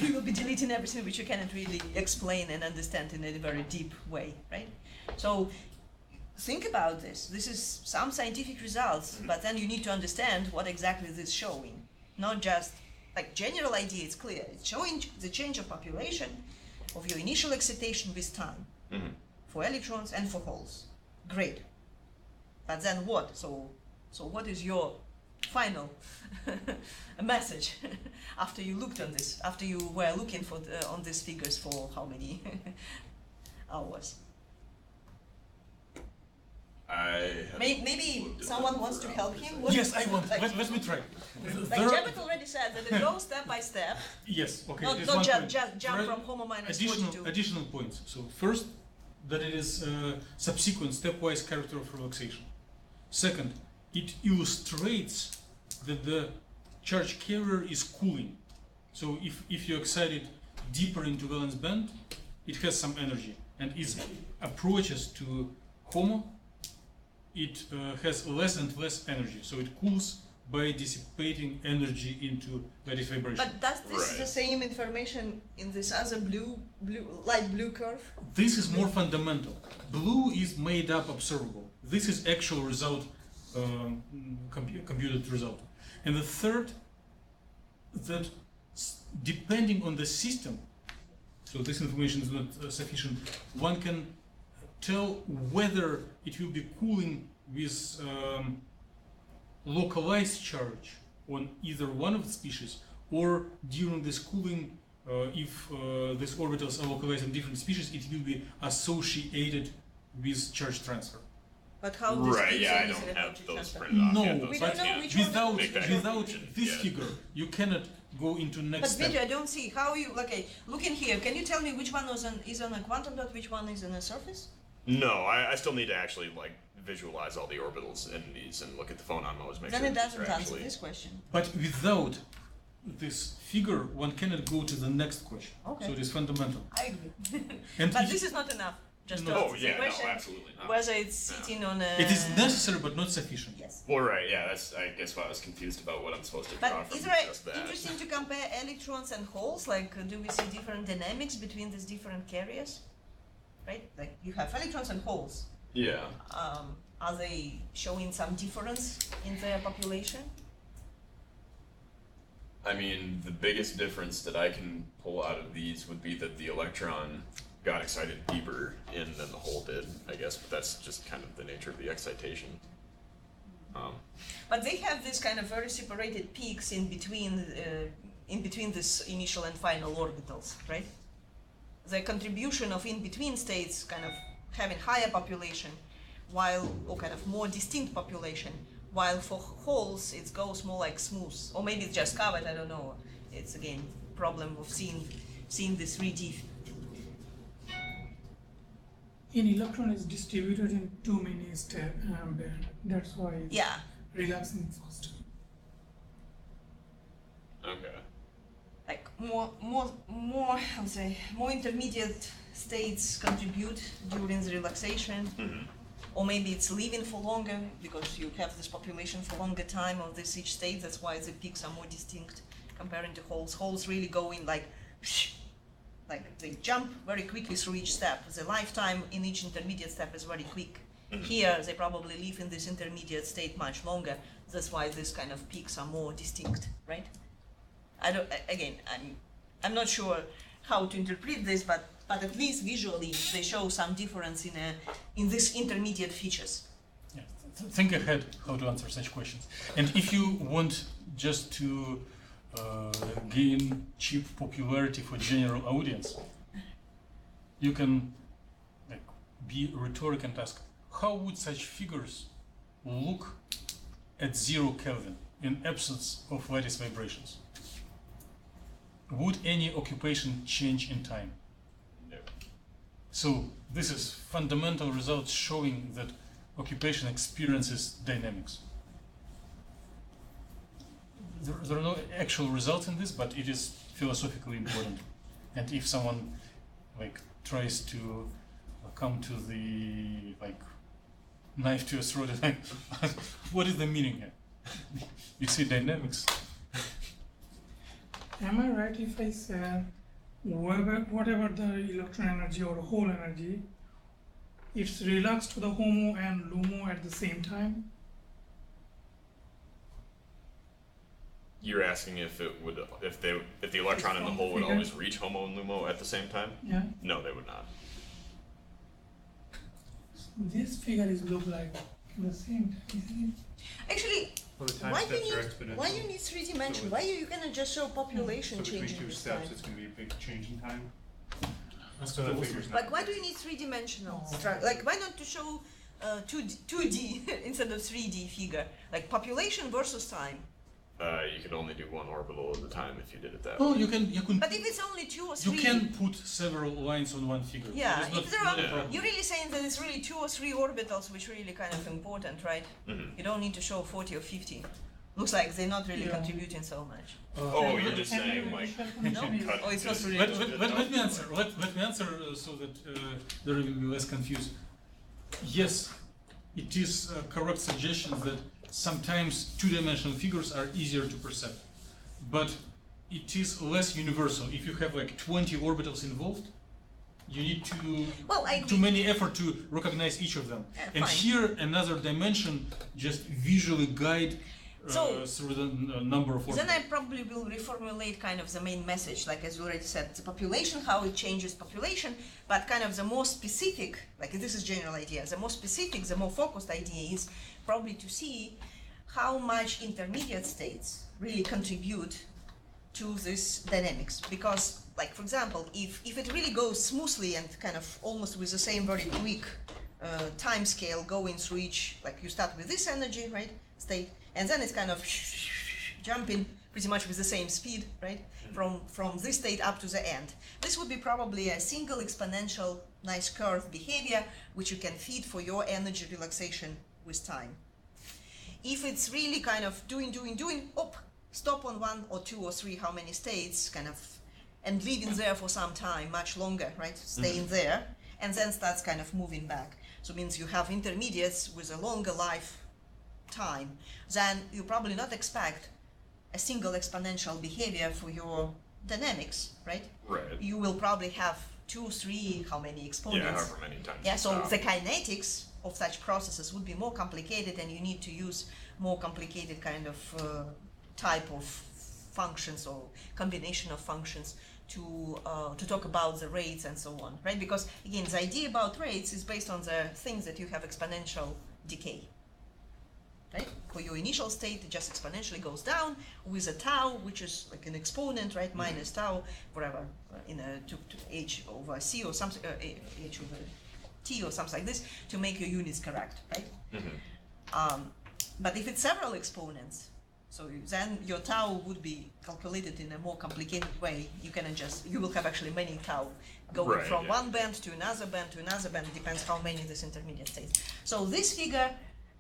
You will be deleting everything which you cannot really explain and understand in a very deep way, right? So think about this. This is some scientific results, but then you need to understand what exactly this is showing. Not just, like general idea, it's clear. It's showing the change of population of your initial excitation with time. For electrons and for holes. Great. But then what? So what is your final message after you looked on this? After you were looking for on these figures for how many hours? Maybe someone wants to help him. What- Yes, I want. Like, Let me try. like Jebet already said that it goes step by step. Yes, okay. Not it is not one just, point. just jump Right. from homo minus 42. Additional points. So first, that it is subsequent stepwise character of relaxation. Second, it illustrates that the charge carrier is cooling. So if you excite it deeper into valence band, it has some energy, and its approaches to HOMO, it has less and less energy. So it cools by dissipating energy into lattice vibration. But does this Right. the same information in this other light blue curve? This is more fundamental. Blue is made up observable. This is actual result, computed result. And the third, that depending on the system, so this information is not sufficient, one can tell whether it will be cooling with localized charge on either one of the species, or during this cooling, if these orbitals are localized on different species, it will be associated with charge transfer. But how this Right, fits yeah, I in with don't the have electric those transfer? printed off No, yet. Those We I don't know can't which one without make that without conclusion this yet. figure, you cannot go into next But step. Vidya, I don't see how you. Okay, look in here. Can you tell me which one is on a quantum dot, which one is on a surface? No, I still need to actually like visualize all the orbitals in these and look at the phonon modes. Make Then sure it these doesn't are answer actually. this question. But without this figure, one cannot go to the next question. Okay. So it is fundamental. I agree. And But if- this is not enough. Just to No. Oh answer the yeah, no, question. absolutely not. Whether it's sitting on a. it is necessary but not sufficient. Yes. Well, right, yeah, that's I guess why I was confused about what I'm supposed to draw But from is it just that. interesting to compare electrons and holes? Like, do we see different dynamics between these different carriers? Right? Like, you have electrons and holes. Yeah. Are they showing some difference in their population? I mean, the biggest difference that I can pull out of these would be that the electron got excited deeper in than the hole did, I guess, but that's just kind of the nature of the excitation. But they have this kind of very separated peaks in between this initial and final orbitals, right? The contribution of in-between states kind of having higher population, or kind of more distinct population, while for holes it goes more like smooth, or maybe it's just covered, I don't know. It's again problem of seeing the 3D. An electron is distributed in too many steps, and that's why it's relaxing faster. Okay. Like more intermediate states contribute during the relaxation, or maybe it's living for longer because you have this population for longer time of this each state. That's why the peaks are more distinct comparing to holes. Holes really go in like they jump very quickly through each step. The lifetime in each intermediate step is very quick. Here they probably live in this intermediate state much longer. That's why these kind of peaks are more distinct, right? I'm not sure how to interpret this, but at least visually they show some difference in these intermediate features. Yeah. Think ahead how to answer such questions. And if you want just to gain cheap popularity for general audience, you can be rhetoric and ask, how would such figures look at 0 Kelvin in absence of lattice vibrations? Would any occupation change in time? No. So this is fundamental results showing that occupation experiences dynamics. There are no actual results in this, but it is philosophically important. And if someone tries to come to the knife to a throat, what is the meaning here? You see dynamics. Am I right if I say whatever the electron energy or hole energy, it's relaxed to the HOMO and LUMO at the same time? You're asking if the electron in the hole would always reach HOMO and LUMO at the same time? Yeah. No, they would not. This figure look like the same time, isn't it? Actually, Well, the time why steps you are need exponential. 3 dimension? So Why you cannot just show population So between changing two this steps, time? it's going to be a big change in time. So that figure's not. Like, why do you need 3-dimensional structure? Like, why not to show 2D instead of 3D figure? Like population versus time. You could only do one orbital at a time if you did it that Oh, way. you can. But if it's only 2 or 3, You can put several lines on one figure. yeah. It is If there are, not a problem. you're really saying that it's really 2 or 3 orbitals, which really kind of important, right? You don't need to show 40 or 50. Looks like they're not really contributing so much. Oh, you're just saying like No? cut Oh, it's not just- really. Let me answer. Let me answer so that there will be less confusion. Yes, it is a correct suggestion that sometimes 2-dimensional figures are easier to perceive, but it is less universal. If you have 20 orbitals involved, you need too many effort to recognize each of them. And fine. here another dimension just visually guide through the number of orbitals. Then I probably will reformulate kind of the main message, like as you already said, the population, how it changes population, but kind of the more specific, like this is general idea, the more specific, the more focused idea is probably to see how much intermediate states really contribute to this dynamics. Because, like for example, if it really goes smoothly and kind of almost with the same very quick time scale going through each, like you start with this energy, right, state, and then it's kind of jumping pretty much with the same speed, right, from this state up to the end. This would be probably a single exponential nice curve behavior which you can feed for your energy relaxation with time. If it's really kind of doing, stop on 1 or 2 or 3, how many states, kind of, and living there for some time, much longer, right, staying there, and then starts kind of moving back. So it means you have intermediates with a longer life time, then you probably not expect a single exponential behavior for your dynamics, right? Right. You will probably have 2, 3, how many exponents? Yeah, however many times. Yeah, you so stop. the kinetics of such processes would be more complicated, and you need to use more complicated kind of type of functions or combination of functions to talk about the rates and so on, right? Because again, the idea about rates is based on the things that you have exponential decay, right? For your initial state, it just exponentially goes down with a tau, which is like an exponent, right? Minus tau, whatever, in a to h over c or something, h over t or something like this, to make your units correct, right? But if it's several exponents, so then your tau would be calculated in a more complicated way. You will have actually many tau going Right, from yeah. one band to another band to another band. It depends how many this intermediate states. So this figure,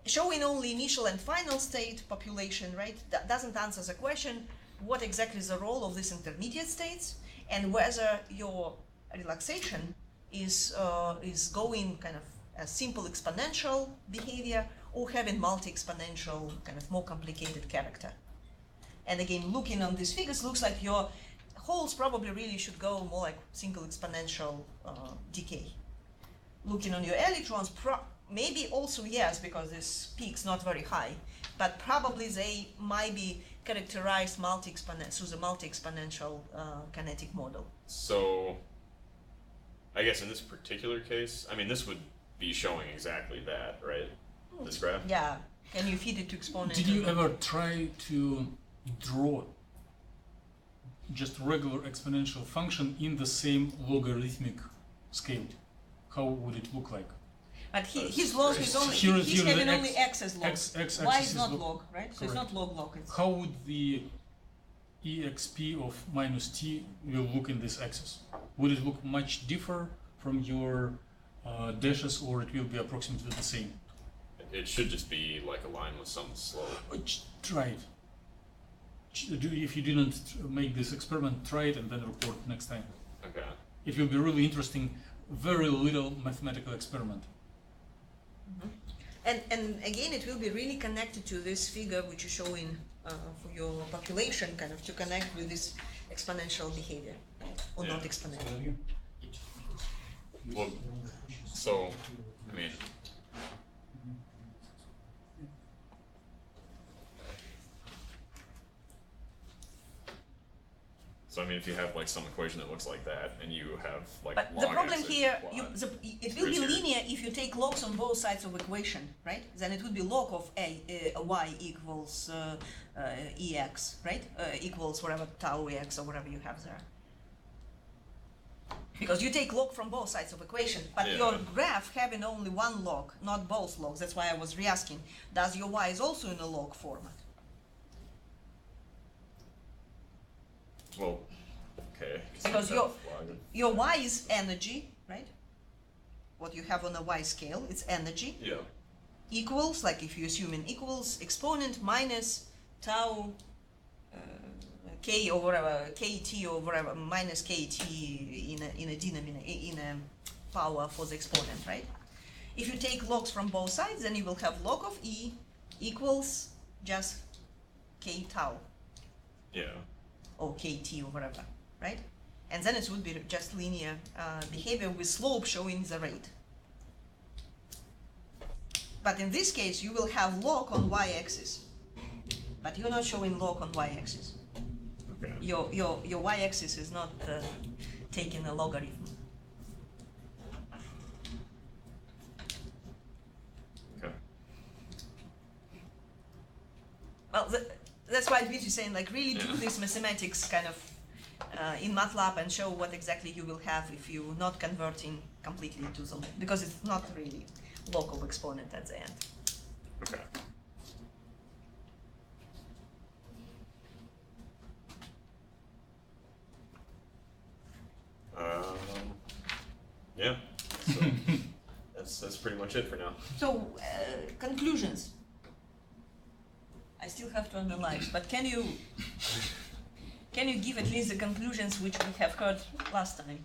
showing only initial and final state population, right, that doesn't answer the question, what exactly is the role of these intermediate states, and whether your relaxation is going kind of a simple exponential behavior or having multi-exponential kind of more complicated character. And again, looking on these figures, looks like your holes probably really should go more like single exponential decay. Looking on your electrons, maybe also yes, because this peak's not very high, but probably they might be characterized through the multi-exponential kinetic model. So, I guess in this particular case, I mean, this would be showing exactly that, right? This graph? Yeah. Can you feed it to exponent? Did you ever try to draw just regular exponential function in the same logarithmic scale? How would it look like? But his log is only, Here- he's here the having X- only x as log. X Y axis is is not log. log, right? So it's Correct. not log, it's How would the exp of minus t will look in this axis? Would it look much different from your dashes, or it will be approximately the same? It should just be like a line with some slope. Try it. If you didn't make this experiment, try it and then report next time. Okay. It will be really interesting, very little mathematical experiment. and again, it will be really connected to this figure which is showing for your population, kind of to connect with this exponential behavior, or Yeah. not exponential. Well, so, I mean, if you have like some equation that looks like that, and you have like But the log problem x here, plot, it will be Here's your- linear if you take logs on both sides of equation, right? Then it would be log of y equals ex, right? Equals whatever tau ex or whatever you have there. Because you take log from both sides of equation, but Yeah. your graph having only one log, not both logs. That's why I was re-asking, does your y is also in a log format? Well, okay. Because you have log. Your y is energy, right? What you have on a y scale, it's energy. Yeah. Equals, like if you assume an equals, exponent minus tau k or whatever, kt or whatever, minus kt in a denominator, in a power for the exponent, right? If you take logs from both sides, then you will have log of e equals just k tau Yeah. or kt or whatever, right? And then it would be just linear behavior with slope showing the rate. But in this case, you will have log on y-axis, but you're not showing log on y-axis. Okay. Your y-axis is not taking a logarithm. Okay. Well, that's why Dmitry is saying, like, really do Yeah. this mathematics kind of in MATLAB and show what exactly you will have if you're not converting completely to the log, because it's not really log of exponent at the end. Okay. Yeah. So that's pretty much it for now. So, conclusions. I still have to analyze, but can you give at least the conclusions which we have heard last time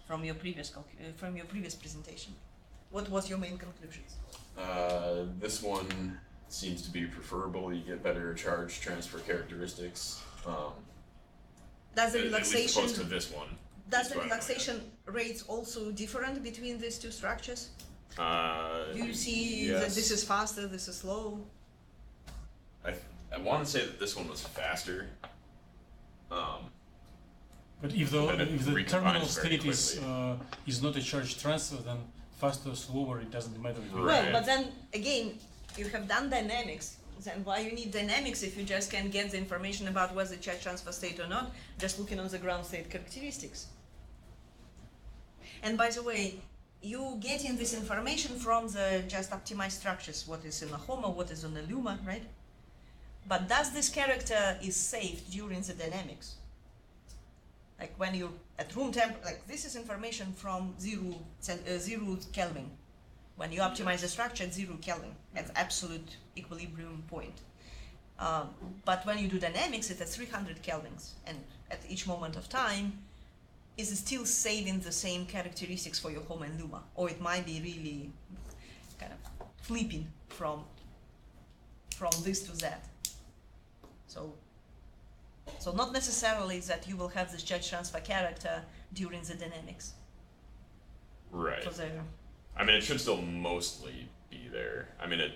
from your previous presentation? What was your main conclusions? This one seems to be preferable. You get better charge transfer characteristics. Does the At least relaxation opposed to this one. does the That's what I relaxation rates also different between these two structures? had. Do you see that this is faster, this is slow? I want to say that this one was faster, But if the And it terminal recombines very state is not a charge transfer, then faster or slower, it doesn't matter. Right. Well, but then again, you have done dynamics. Then why you need dynamics if you just can get the information about whether the charge transfer state or not, just looking on the ground state characteristics. And by the way, you getting this information from the just optimized structures, what is in a HOMO, what is on the LUMA, right? But does this character is saved during the dynamics? Like when you're at room temp, like this is information from 0 Kelvin. When you optimize the structure at 0 Kelvin, at absolute equilibrium point. But when you do dynamics, it's at 300 Kelvins, and at each moment of time, is it still saving the same characteristics for your HOMO and LUMA? Or it might be really kind of flipping from this to that. So not necessarily that you will have this charge transfer character during the dynamics. Right. For the, I mean, it should still mostly be there. I mean, it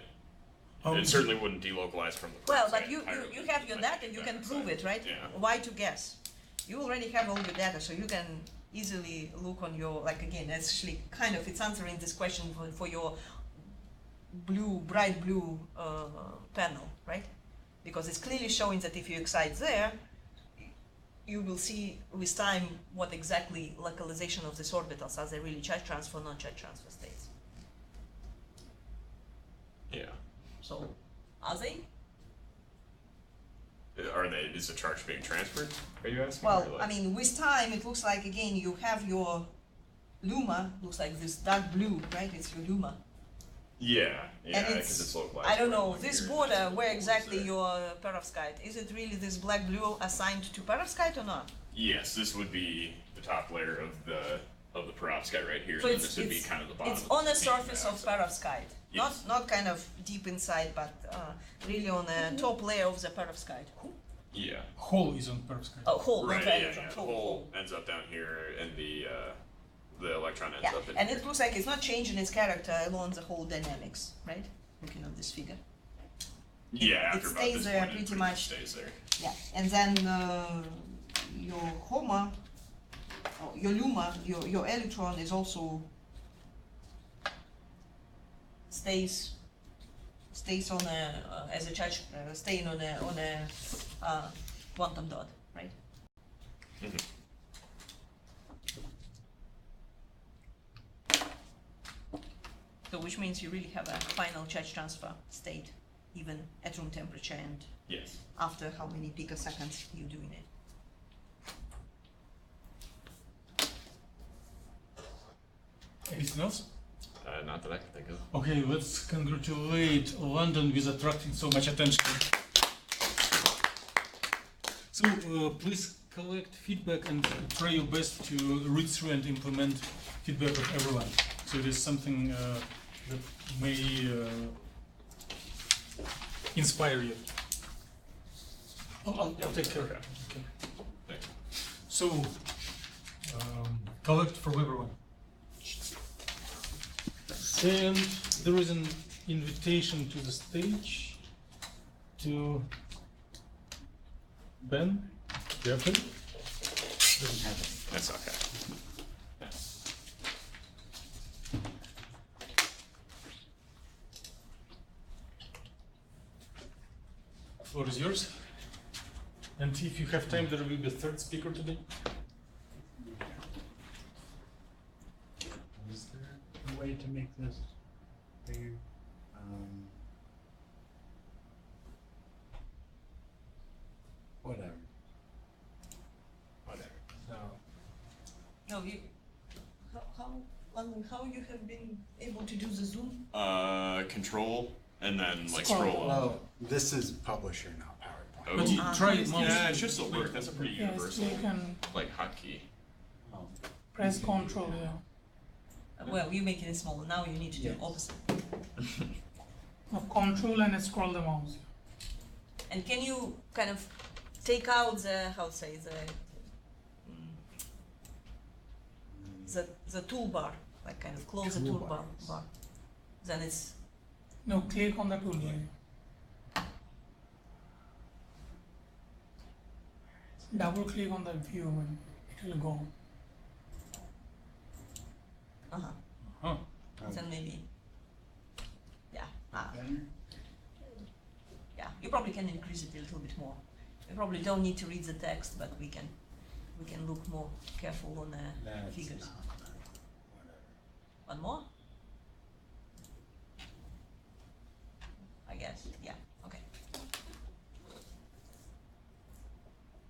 Um, certainly wouldn't delocalize from the well, perovskite but you entirely. have your I data, think you that can prove aside. it, right? Yeah. Why to guess? You already have all your data, so you can easily look on your, like again, actually kind of, it's answering this question for your bright blue panel, right? Because it's clearly showing that if you excite there, you will see with time what exactly localization of these orbitals, are they really charge transfer or non-charge transfer states? Yeah. So, are they? Are they? Is the charge being transferred? Are you asking? Well, or like- I mean, with time, it looks like, again, you have your LUMA, looks like this dark blue, right? It's your LUMA. Yeah, And because it's localized. I don't for know, one this year. border, where It's exactly there. your perovskite, is it really this black blue assigned to perovskite or not? Yes, this would be the top layer of the perovskite right here, So and then this would be kind of the bottom. it's on the of surface of perovskite. perovskite, Yes. not kind of deep inside, but really on the top layer of the perovskite. Yeah. Hole is on perovskite. Oh, hole, Right. not Yeah, right, yeah. The hole, hole ends up down here, and the electron ends Yeah, up in and here. it looks like it's not changing its character along the whole dynamics, right? Looking at this figure. Yeah, it after about stays this there point, it pretty pretty much. stays there. Yeah, and then your HOMA, or your LUMA, your electron is also stays on a as a charge, staying on a quantum dot, right? Mhm. So which means you really have a final charge transfer state, even at room temperature and Yes. after how many picoseconds you're doing it. Anything else? Not that I can think of. Okay, let's congratulate London with attracting so much attention. So please collect feedback and try your best to read through and implement feedback of everyone. So it is something that may inspire you. I'll take care. Okay. Okay. Thanks. So collect from everyone. And there is an invitation to the stage to Ben. Careful. Doesn't have it. That's okay. Yeah. Floor is yours. And if you have time, there will be a third speaker today. Is there a way to make this bigger? Whatever. Whatever. So, No, you. How you have been able to do the zoom? Control and then like Scroll. scroll up. Well, this is publisher, not PowerPoint. Oh, But you try it mouse. yeah, it should still work. That's a pretty Yes, universal you can like hotkey. Oh, press Control, yeah. Well, you're making it smaller. Now you need to do Yes. opposite. No, Control and scroll the mouse. And can you kind of take out the how to say the toolbar, like kind of close the toolbar Toolbars. bar. Then it's No, click on the toolbar. double click on the view and it will go. Uh-huh. Huh. Then maybe, yeah, Better? yeah. You probably can increase it a little bit more. You probably don't need to read the text, but we can look more careful on the That's figures. not better. Whatever. One more? I guess, yeah, okay.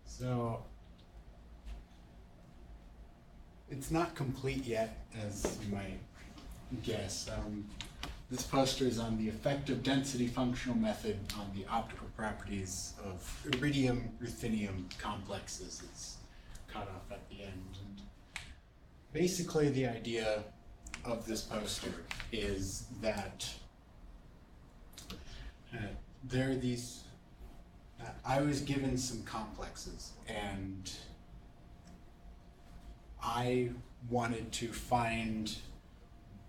So it's not complete yet, as you might guess. This poster is on the effective density functional method on the optical properties of iridium ruthenium complexes. It's cut off at the end. And basically, the idea of this poster is that there are these. I was given some complexes, and I wanted to find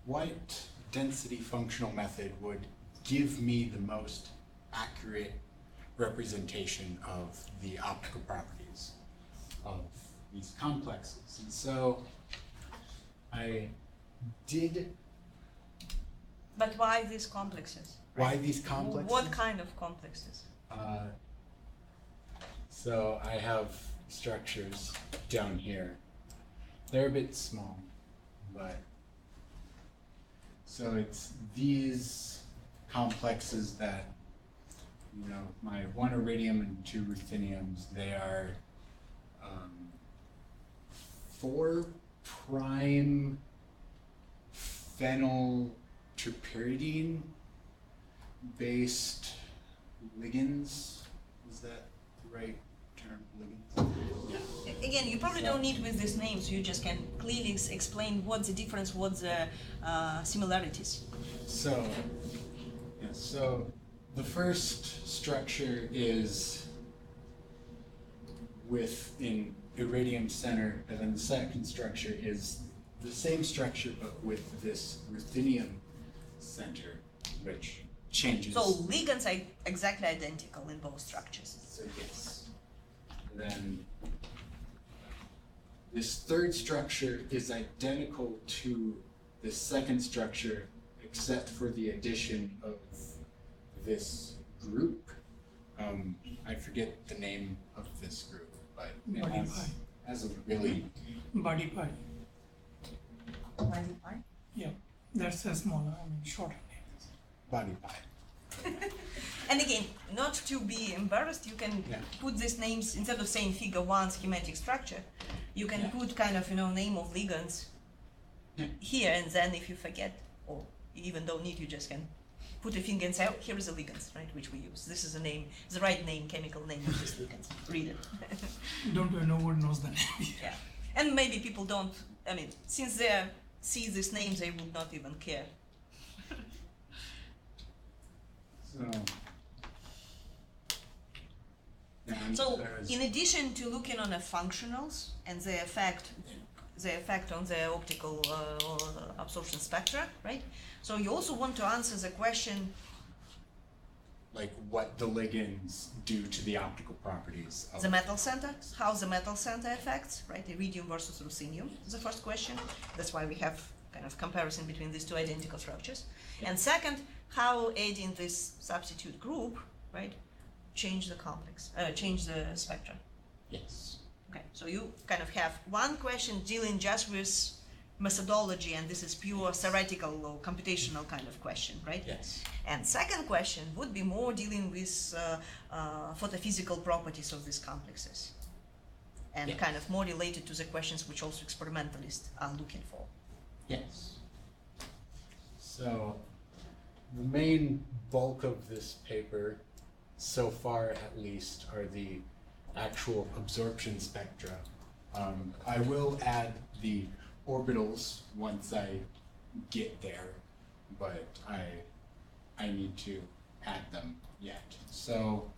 what density functional method would give me the most accurate representation of the optical properties of these complexes. And so I did. But why these complexes? Why these complexes? What kind of complexes? So I have structures down here. They're a bit small, but so it's these complexes that, you know, my 1 iridium and 2 rutheniums, they are 4 prime phenylterpyridine based ligands. Is that the right term? Ligands? Yeah. Again, you probably don't need with these names, you just can clearly explain what's the difference, what's the similarities. So, yeah, so the first structure is within iridium center, and then the second structure is the same structure but with this ruthenium center, which changes. So ligands are exactly identical in both structures. So yes. Then this third structure is identical to the second structure except for the addition of this group. I forget the name of this group, but it Body has a really Body pie. Body pie? Yeah, that's a smaller, shorter name. body pie. And again, not to be embarrassed, you can Yeah. put these names, instead of saying figure 1 schematic structure, you can Yeah. put kind of, name of ligands Yeah. here, and then if you forget, or you even don't need, you just can put a finger and say, oh, here is the ligands, right, which we use. This is the name, the right name, chemical name of this ligands. Read it. Don't no one knows the name. Yeah. And maybe people don't, since they see these names, they would not even care. So, yeah, and So, there's- in addition to looking on the functionals and the effect on the optical absorption spectra, right? So you also want to answer the question, like what the ligands do to the optical properties of the metal center, how the metal center affects, right? Iridium versus ruthenium is the first question. That's why we have kind of comparison between these two identical structures. And second, how adding this substitute group, right, change the spectra. Yes. Okay, so you kind of have one question dealing just with methodology, and this is pure theoretical or computational kind of question, right? Yes. And second question would be more dealing with photophysical properties of these complexes, and Yeah. kind of more related to the questions which also experimentalists are looking for. Yes. So, the main bulk of this paper, so far at least, are the actual absorption spectra. I will add the orbitals once I get there, but I need to add them yet. So,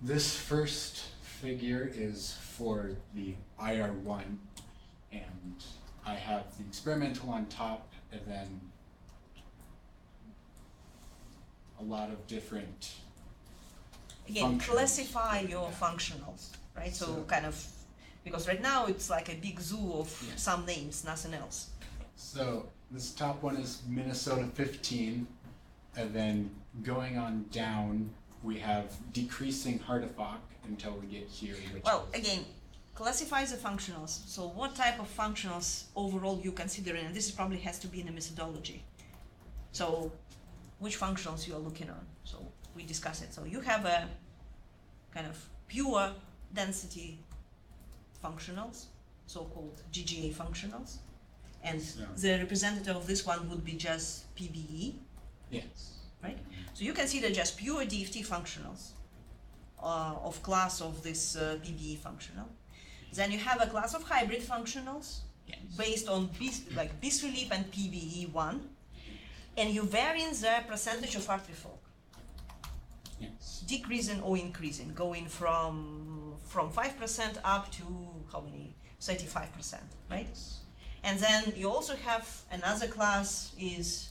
this first figure is for the IR1, and I have the experimental on top, and then a lot of different Again, functions. classify your functionals. right? So So- kind of, because right now it's like a big zoo of Yeah. some names, nothing else. So this top one is Minnesota 15, and then going on down, we have decreasing Hartefock until we get here, which Well, is, again, classify the functionals. So what type of functionals overall you consider, and this probably has to be in the methodology. So which functionals you are looking on. So we discuss it. So you have a kind of pure density functionals, so-called GGA functionals. And Yeah. the representative of this one would be just PBE, yes. right? So you consider just pure DFT functionals of class of this PBE functional. Then you have a class of hybrid functionals based on like bisphilippe and PBE1, and you vary in the percentage of artifact, Yes. decreasing or increasing, going from 5% up to how many? 35%, right? And then you also have another class is,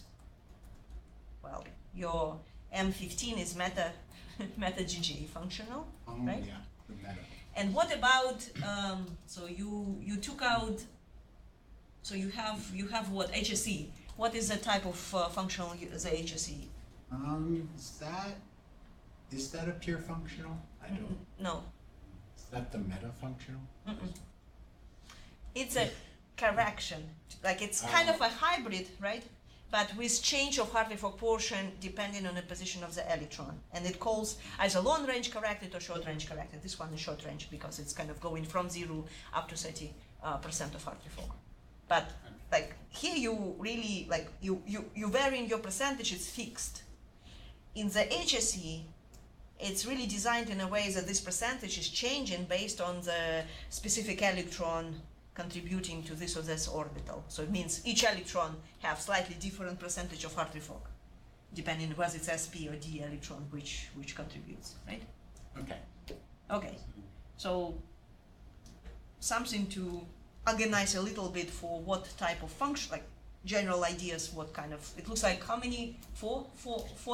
well, your M15 is meta GGA functional, Oh, right? yeah, the meta. And what about, so you took out, so you have what, HSE? What is the type of functional, the HSE? Is that a pure functional? I don't, No, is that the meta functional? it's a correction, like it's kind of a hybrid, right? But with change of artifact portion depending on the position of the electron. And it calls either long range corrected or short range corrected. This one is short range because it's kind of going from 0 up to 30% of artifact. But like here you really, like you varying your percentage, it's fixed. In the HSE, it's really designed in a way that this percentage is changing based on the specific electron contributing to this or this orbital. So it means each electron have slightly different percentage of artifact, depending whether it's sp or d electron which contributes, right? Okay. Okay, so something to organize a little bit for what type of function, like general ideas, what kind of, it looks like how many, four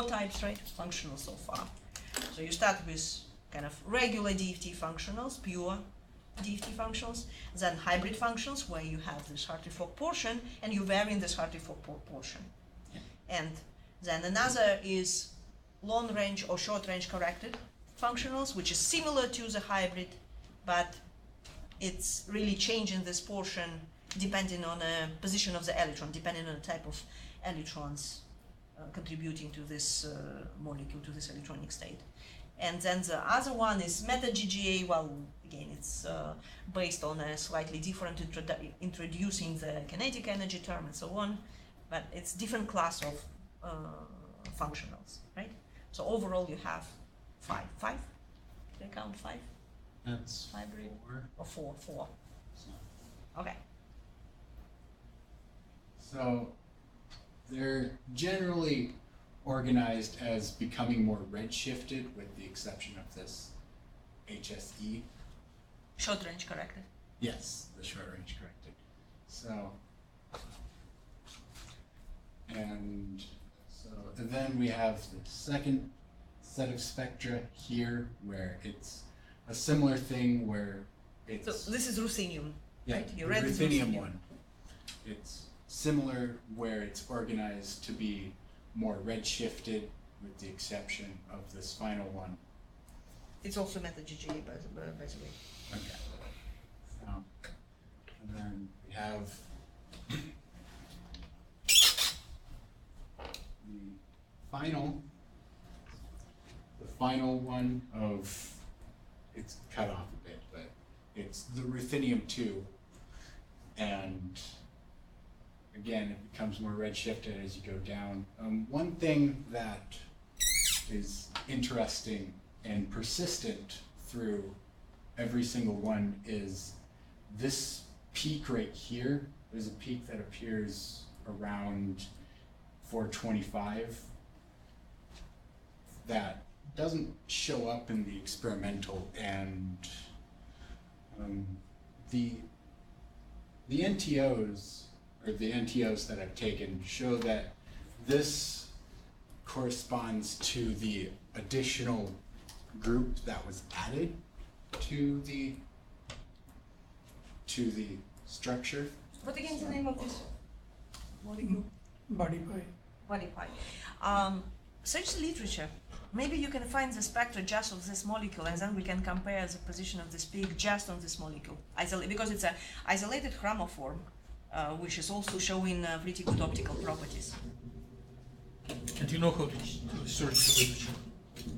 types, right? Functional so far. So you start with kind of regular DFT functionals, pure DFT functions, then hybrid functions where you have this artifact portion and you vary in this artifact portion. Yeah. And then another is long range or short range corrected functionals, which is similar to the hybrid, but it's really changing this portion depending on the position of the electron, depending on the type of electrons contributing to this molecule, to this electronic state. And then the other one is meta GGA. Well, again, it's based on a slightly different introducing the kinetic energy term and so on, but it's different class of functionals, right? So overall you have five. Did I count five? That's Hybrid. 4. Or four? So, Okay. so they're generally organized as becoming more redshifted, with the exception of this HSE. Short range corrected. Yes, the short range corrected. So, and then we have the second set of spectra here, where it's a similar thing where it's So this is ruthenium, yeah, right? You the read this ruthenium one. It's similar where it's organized to be more redshifted, with the exception of this final one. It's also meta GGA, by the way. Okay. And then we have the final one of, it's cut off a bit, but it's the ruthenium 2, and again, it becomes more redshifted as you go down. One thing that is interesting and persistent through every single one is this peak right here. There's a peak that appears around 425 that doesn't show up in the experimental, and the NTOs, or the NTOs that I've taken, show that this corresponds to the additional group that was added to the structure. What again is the name of this molecule? Body pie. Body pie. Search the literature. Maybe you can find the spectra just of this molecule, and then we can compare the position of this peak just on this molecule. Because it's an isolated chromoform, which is also showing pretty good optical properties. And you know how to search the literature?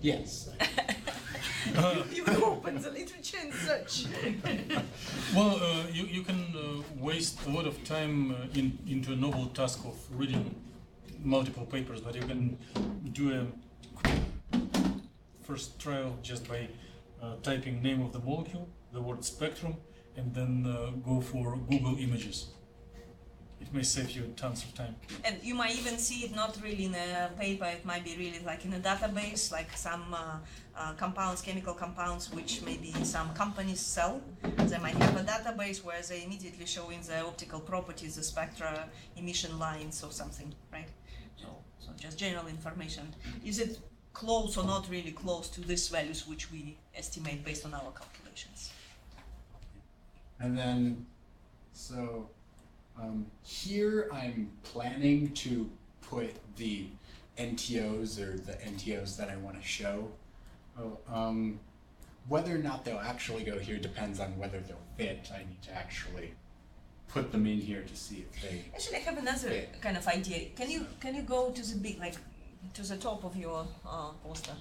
Yes. You open the literature and search. Well, you can waste a lot of time into a noble task of reading multiple papers, but you can do a first trial just by typing name of the molecule, the word spectrum, and then go for Google images. It may save you tons of time. And you might even see it not really in a paper, it might be really like in a database, like some compounds, chemical compounds, which maybe some companies sell. They might have a database where they immediately showing the optical properties, the spectra, emission lines or something, right? So just general information. Is it close or not really close to these values which we estimate based on our calculations? And then, so here I'm planning to put the NTOs or the NTOs that I want to show. Whether or not they'll actually go here depends on whether they'll fit. I need to actually put them in here to see if they. Actually, I have another kind of idea. Can you go to the big, like, to the top of your poster?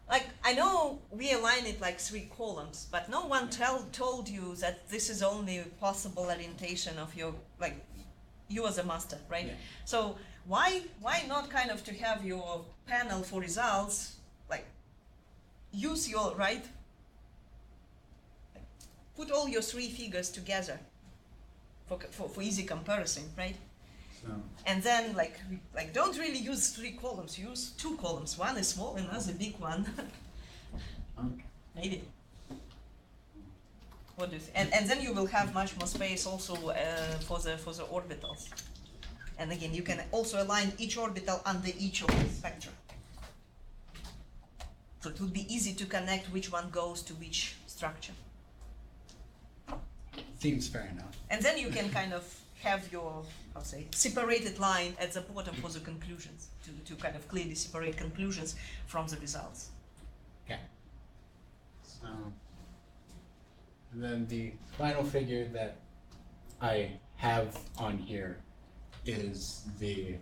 Like, I know we align it like 3 columns, but no one told you that this is only possible orientation of your, like, you as a master, right? Yeah. So why not kind of to have your panel for results, like, use your, right? Put all your 3 figures together for easy comparison, right? So, And then, like don't really use 3 columns. Use 2 columns. One is small, and another big one. Maybe. What do you think? And then you will have much more space also for the orbitals. And again, you can also align each orbital under each of the spectra. So it would be easy to connect which one goes to which structure. seems fair enough. And then you can kind of have your, I'll say, separated line at the bottom for the conclusions, to kind of clearly separate conclusions from the results. Okay. So, and then the final figure that I have on here is the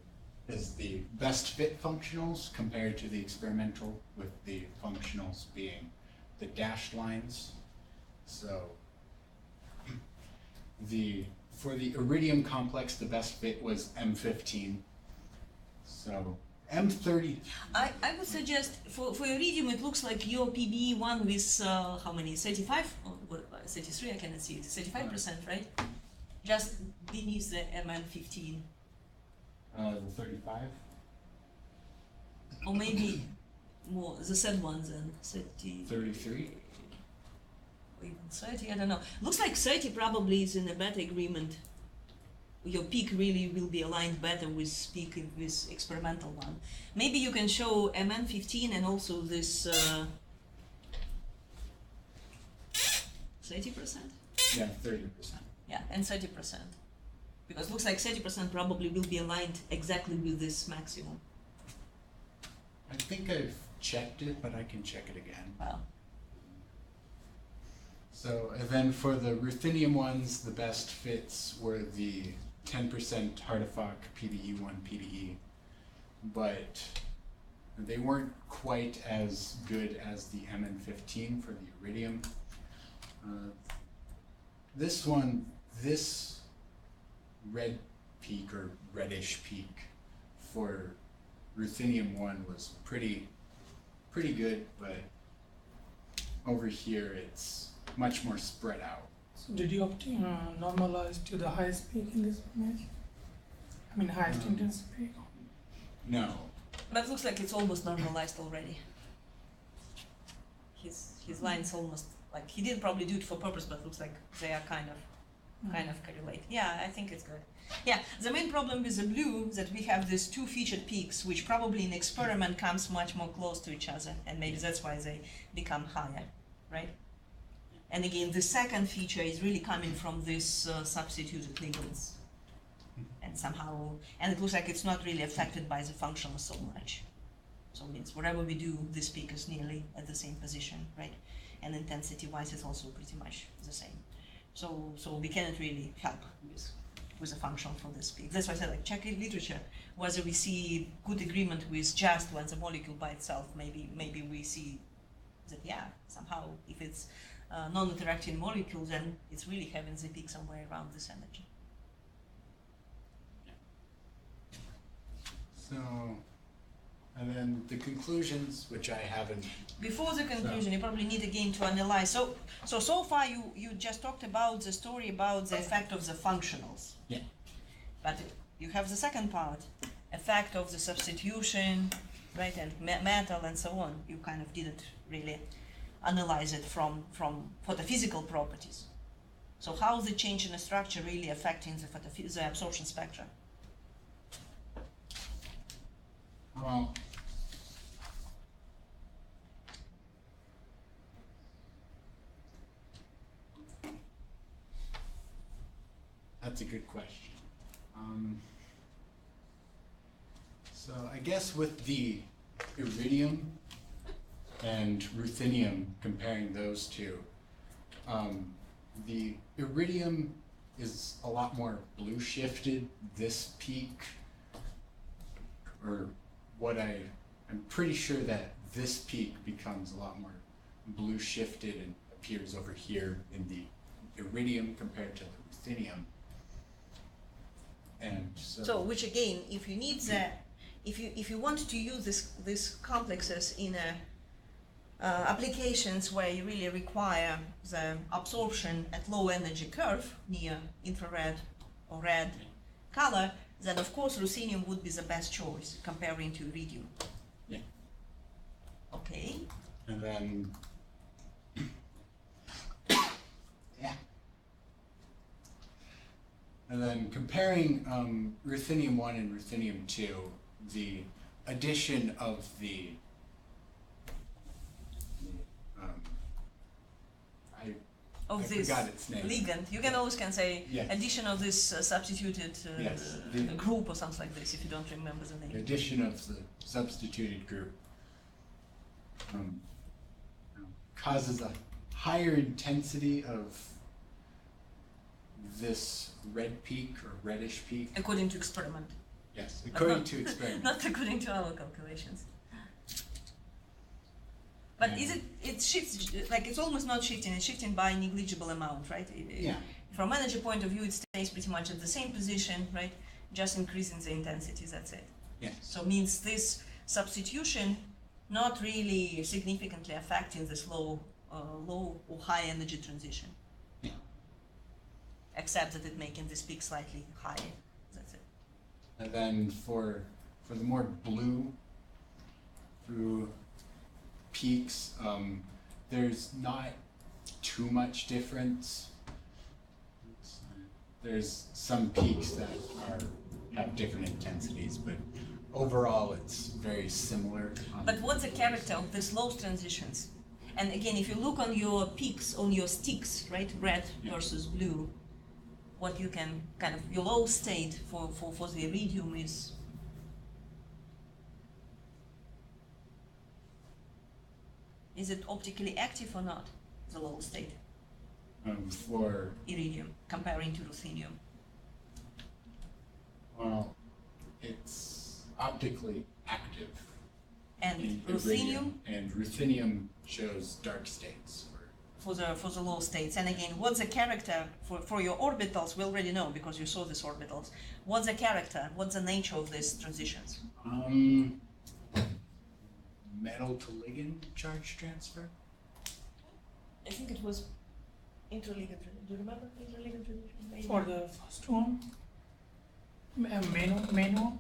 best fit functionals compared to the experimental, with the functionals being the dashed lines. So for the iridium complex, the best fit was M15. So M30. I would suggest for iridium it looks like your PBE one with how many, 35 or 33, I cannot see it, 35%, right? Just beneath the MN15. The 35. Or maybe more, the said ones then, 30. 33. Or even 30, I don't know. Looks like 30 probably is in a better agreement. Your peak really will be aligned better with peak with experimental one. Maybe you can show MN15 and also this 30%? Yeah, 30%. Yeah, and 30%. Because it looks like 30% probably will be aligned exactly with this maximum. I think I've checked it, but I can check it again. Wow. So, and then for the ruthenium ones, the best fits were the 10% Hartefock PBE1 PBE, but they weren't quite as good as the MN15 for the iridium. This one, this red peak or reddish peak for ruthenium 1 was pretty good, but over here it's much more spread out. So did you normalize to the highest peak in this image? I mean highest intensity peak? No. But looks like it's almost normalized already. His lines almost, like, he didn't probably do it for purpose, but looks like they are kind of correlate. Yeah, I think it's good. Yeah, the main problem with the blue that we have these 2 featured peaks, which probably in experiment comes much more close to each other, and maybe that's why they become higher. right? And again, the second feature is really coming from this substituted ligands. And somehow, and it looks like it's not really affected by the functional so much. So it means whatever we do, this peak is nearly at the same position, right? And intensity-wise, it's also pretty much the same. So we cannot really help with the function for this peak. That's why I said, like, check in literature whether we see good agreement with just when the molecule by itself. Maybe we see that, yeah, somehow if it's non-interacting molecule, then it's really having the peak somewhere around this energy. So, and then the conclusions, which I haven't. Before the conclusion, you probably need again to analyze. So far you just talked about the story about the effect of the functionals. Yeah. But you have the second part, effect of the substitution, right, and metal and so on. You kind of didn't really analyze it from photophysical properties. So how is the change in the structure really affecting the absorption spectra? Well, that's a good question. So I guess with the iridium and ruthenium, comparing those two, the iridium is a lot more blue shifted. This peak, or I'm pretty sure that this peak becomes a lot more blue shifted and appears over here in the iridium compared to the ruthenium. And so which again, if you need that, if you want to use this complexes in applications where you really require the absorption at low energy curve near infrared or red color, then of course ruthenium would be the best choice comparing to iridium. Yeah. Okay. And then yeah. And then comparing ruthenium 1 and ruthenium 2, the addition of the I this forgot its name. ligand, you can always say Yes. addition of this substituted Yes. group or something like this if you don't remember the name. Addition of the substituted group causes a higher intensity of this red peak or reddish peak. According to experiment. Yes, according to experiment. Not according to our calculations. But it shifts, like it's almost not shifting, it's shifting by a negligible amount, right? Yeah. From energy point of view, it stays pretty much at the same position, right? Just increasing the intensity, that's it. Yes. So means this substitution not really significantly affecting this low or high energy transition. Yeah. Except that it making this peak slightly higher, that's it. And then for the more blue through peaks, there's not too much difference. There's some peaks that have different intensities, but overall it's very similar. But what's the character of these low transitions? And again, if you look on your peaks, on your sticks, right, red versus blue, what you can kind of, your low state for the iridium is it optically active or not, the low state? For iridium, comparing to ruthenium. Well, it's optically active. And in ruthenium iridium, and ruthenium shows dark states. for the low states. And again, what's the character for your orbitals? We already know because you saw these orbitals. What's the character? What's the nature of these transitions? Metal to ligand charge transfer. I think it was interligand. Do you remember interligand transition? For the first one, Mano.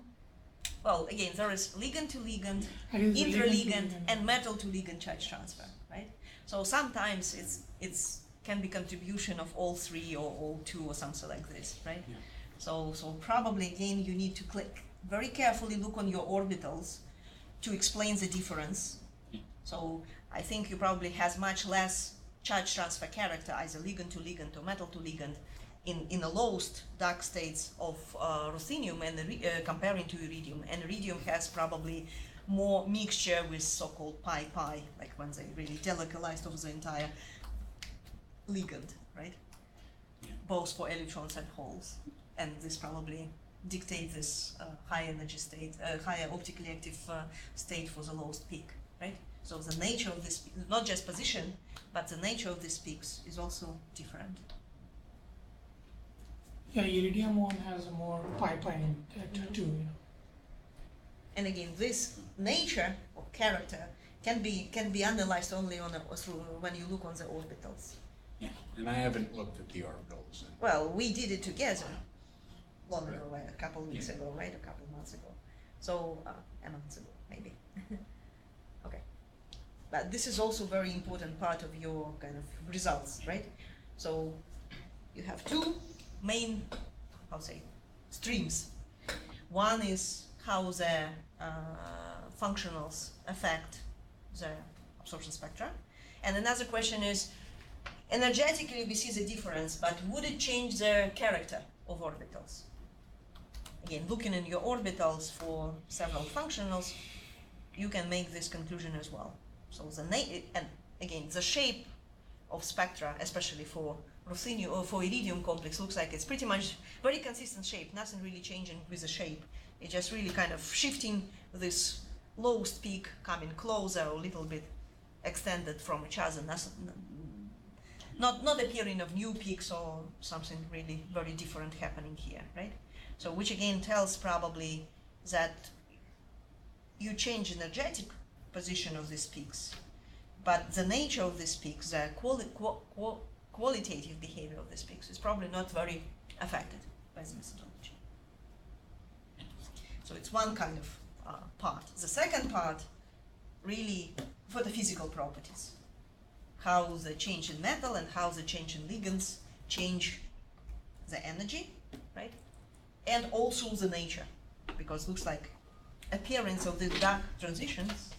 Well, again, there is ligand to ligand, I guess the ligand to interligand, ligand. and metal to ligand charge transfer, right? So sometimes it's can be contribution of all three or all two or something like this, right? Yeah. So probably again you need to very carefully look on your orbitals to explain the difference. Yeah. So I think you probably has much less charge transfer character, either ligand to ligand or metal to ligand, in the lowest dark states of ruthenium and comparing to iridium. And iridium has probably more mixture with so-called pi-pi, like when they really delocalized over the entire ligand, right? Yeah. Both for electrons and holes. And this probably dictates this high energy state, higher optically active state for the lowest peak, right? So the nature of this, not just position, but the nature of these peaks is also different. Yeah, iridium one has a more pipeline character too, you know. And again, this nature or character can be analyzed only on through when you look on the orbitals. Yeah, and I haven't looked at the orbitals. Well, we did it together long ago, right? A couple of weeks ago, right? A couple of months ago. So, a month ago, maybe. Okay. But this is also very important part of your kind of results, right? So, you have two main, streams. One is how the functionals affect the absorption spectra. And another question is, energetically we see the difference, but would it change the character of orbitals? Again, looking in your orbitals for several functionals, you can make this conclusion as well. So and again, the shape of spectra, especially for ruthenium or for iridium complex, looks like it's pretty much very consistent shape, nothing really changing with the shape. It's just really kind of shifting this lowest peak, coming closer or a little bit extended from each other, not appearing of new peaks or something really very different happening here, right? So which again tells probably that you change energetic position of these peaks, but the nature of these peaks, the qualitative behavior of these peaks is probably not very affected by the methodology. So it's one kind of part. The second part, really for the physical properties, how the change in metal and how the change in ligands change the energy, right? And also the nature, because it looks like appearance of the dark transitions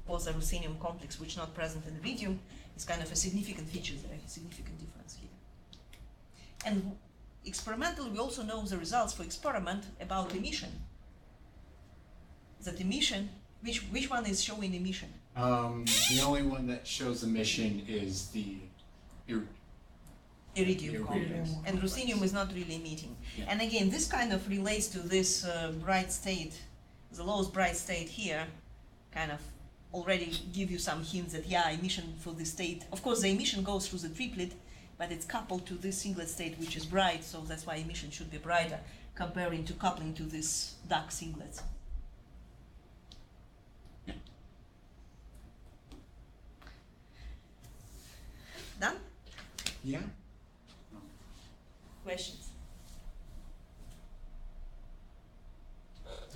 for the ruthenium complex, which not present in iridium, is kind of a significant feature there, a significant difference here. And experimentally, we also know the results for experiment about emission. That emission, which one is showing emission? The only one that shows emission is the Iridium complex. And ruthenium is not really emitting. Yeah. And again, this kind of relates to this bright state, the lowest bright state here, kind of already give you some hints that, yeah, emission for this state. Of course, the emission goes through the triplet, but it's coupled to this singlet state, which is bright, so that's why emission should be brighter, comparing to coupling to this dark singlets. Done? Yeah. Questions?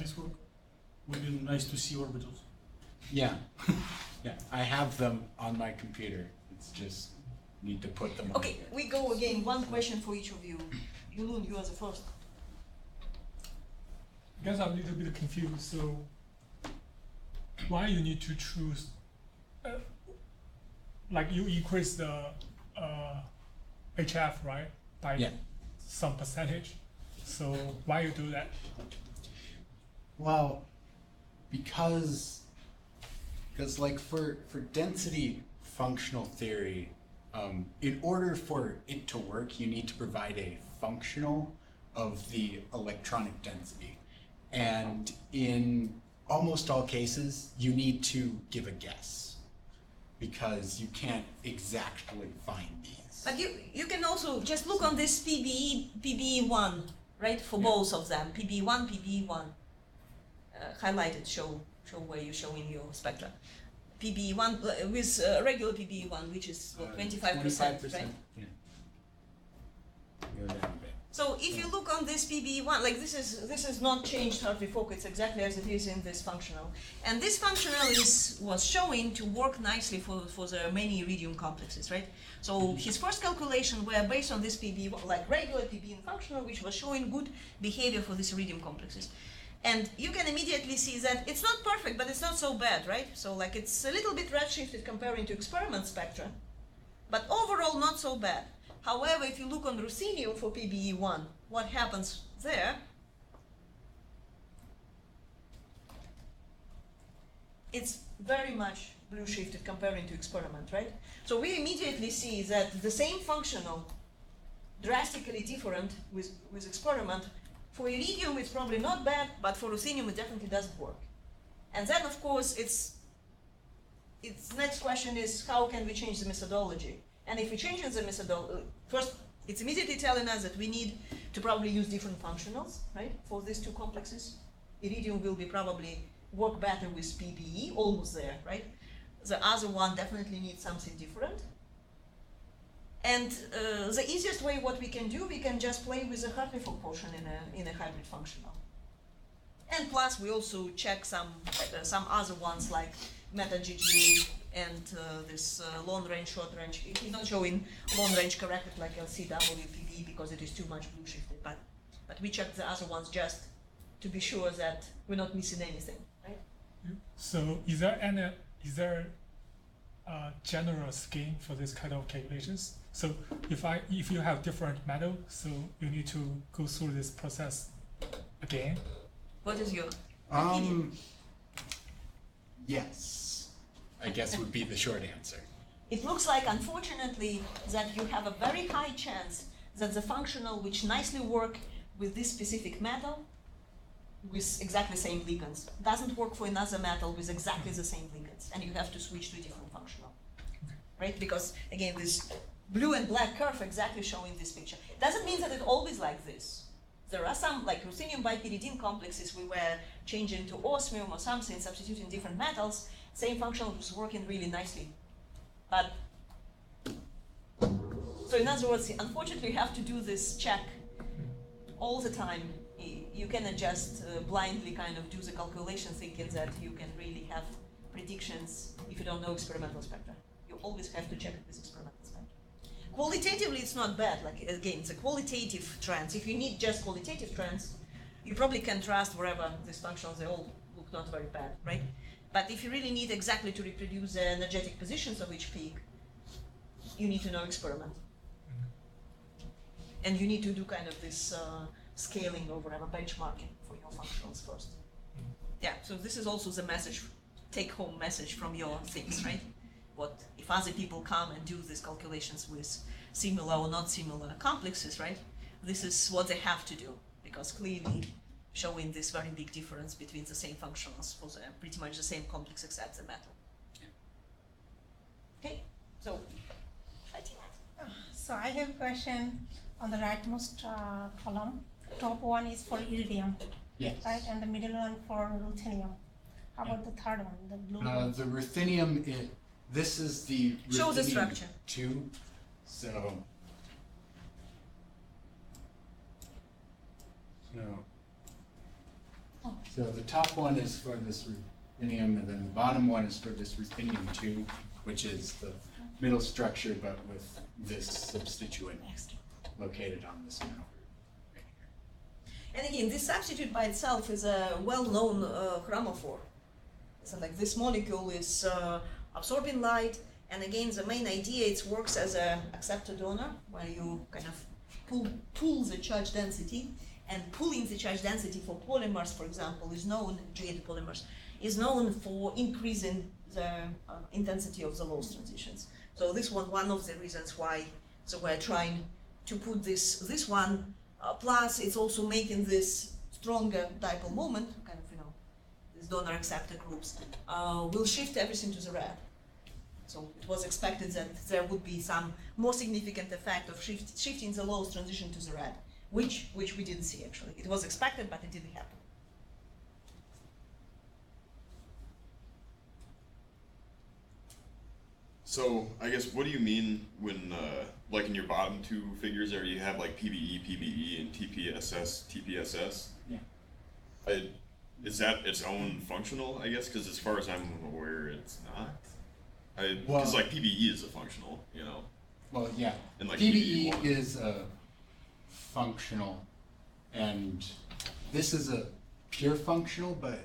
Nice work. Would be nice to see orbitals. Yeah. Yeah. I have them on my computer. It's just need to put them on. Okay, we go again. One question for each of you. Yulun, you are the first. I guess I'm a little bit confused. So, why you need to choose? Like you increase the HF, right, by some percentage. So why you do that? Well, because like for density functional theory, in order for it to work, you need to provide a functional of the electronic density. And in almost all cases, you need to give a guess, because you can't exactly find these. But you can also just look on this PBE1, right, for both of them, PBE1, PBE1, highlighted, show where you're showing your spectra. PBE1 with regular PBE1, which is 25%, right? Yeah. Go down a bit. So if you look on this PBE1, like this is not changed Hartree-Fock, it's exactly as it is in this functional. And this functional was showing to work nicely for the many iridium complexes, right? So his first calculation were based on this PBE1, like regular PBE functional, which was showing good behavior for these iridium complexes. And you can immediately see that it's not perfect, but it's not so bad, right? So like it's a little bit redshifted comparing to experiment spectra. But overall, not so bad. However, if you look on ruthenium for PBE1, what happens there? It's very much blue shifted comparing to experiment, right? So we immediately see that the same functional, drastically different with experiment. For iridium, it's probably not bad, but for ruthenium, it definitely doesn't work. And then, of course, its next question is, how can we change the methodology? And if we change the methodology, first, it's immediately telling us that we need to probably use different functionals, right, for these two complexes. Iridium will be probably work better with PBE, almost there, right? The other one definitely needs something different. And the easiest way, what we can do, we can just play with the Hartree-Fock portion in a hybrid functional. And plus, we also check some other ones like meta-GG and this long range, short range. It's not showing long range corrected like LCW, PBE because it is too much blue shifted. But we check the other ones just to be sure that we're not missing anything, right? So is there a general scheme for this kind of calculations? So if you have different metal, so you need to go through this process again? What is your opinion? Yes, I guess would be the short answer. It looks like, unfortunately, that you have a very high chance that the functional which nicely work with this specific metal with exactly the same ligands doesn't work for another metal with exactly the same ligands, and you have to switch to a different functional, right? Because again, this blue and black curve exactly showing this picture. Doesn't mean that it's always like this. There are some, like ruthenium bipyridine complexes, we were changing to osmium or something, substituting different metals, same functional was working really nicely. But, so in other words, unfortunately you have to do this check all the time. You cannot just blindly kind of do the calculation thinking that you can really have predictions if you don't know experimental spectra. You always have to check it with experimental spectra. Qualitatively, it's not bad. Like again, it's a qualitative trends. If you need just qualitative trends, you probably can trust wherever these functions, they all look not very bad, right? But if you really need exactly to reproduce the energetic positions of each peak, you need to know experiment. And you need to do kind of this scaling or whatever, benchmarking for your functionals first. Yeah, so this is also the message, take-home message from your things, right? What if other people come and do these calculations with similar or not similar complexes, right? This is what they have to do, because clearly showing this very big difference between the same functionals for pretty much the same complex except the metal. Okay, so So I have a question on the rightmost column. Top one is for iridium, Yes. right, and the middle one for ruthenium. How about the third one, the blue one? The ruthenium, this is the show the ruthenium structure. 2. So, Oh. so the top one is for this ruthenium, and then the bottom one is for this ruthenium 2, which is the middle structure, but with this substituent located on this metal. And again, this substitute by itself is a well-known chromophore. So like this molecule is absorbing light, and again, the main idea, it works as an acceptor donor, where you kind of pull the charge density, and pulling the charge density for polymers, for example, is known, G8 polymers, is known for increasing the intensity of the Lowes transitions. So this was one of the reasons why, so we're trying to put this one, plus it's also making this stronger dipole moment, kind of, these donor acceptor groups, will shift everything to the red. So it was expected that there would be some more significant effect of shifting the Lowes transition to the red, which we didn't see actually. It was expected, but it didn't happen. So I guess what do you mean when, like in your bottom two figures there, you have like PBE, PBE, and TPSS, TPSS? Yeah. Is that its own functional, I guess? Because as far as I'm aware, it's not. Because Well- like PBE is a functional, Well, yeah. And like PBE PBE1. is a functional, and this is a pure functional, but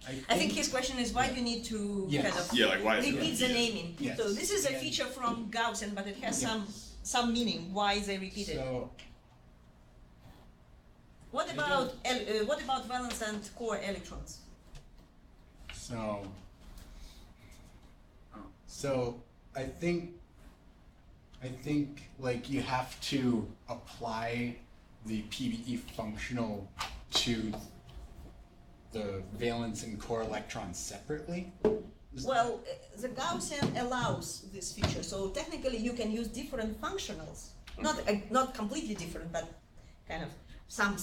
I think his question is why do you need to Yes. kind of Yeah, like why is it repeat the repeated? naming? Yes. So this is a And- feature from Gaussian, but it has Yes. some meaning. Why they repeated? So What about valence and core electrons? So I think like you have to apply the PBE functional to the valence and core electrons separately. Well, the Gaussian allows this feature, so technically you can use different functionals, not completely different, but kind of some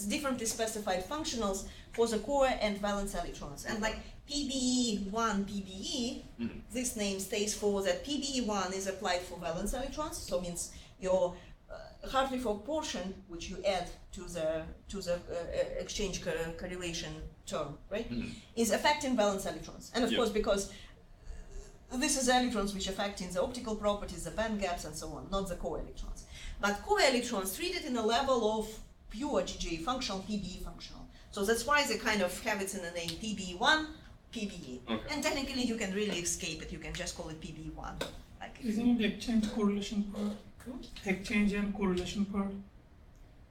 differently specified functionals for the core and valence electrons. And like PBE1, PBE, this name stays for that PBE1 is applied for valence electrons, so means your Hartree-Fock portion, which you add to the exchange correlation term, right, is affecting valence electrons. And of course, because this is electrons which affect in the optical properties, the band gaps, and so on, not the core electrons. But core electrons treated in a level of pure GJ functional, PBE functional. So that's why they kind of have it in the name PBE1, PBE. Okay. And technically you can really escape it, you can just call it PBE1. Like, Isn't it exchange correlation part? Exchange and correlation part.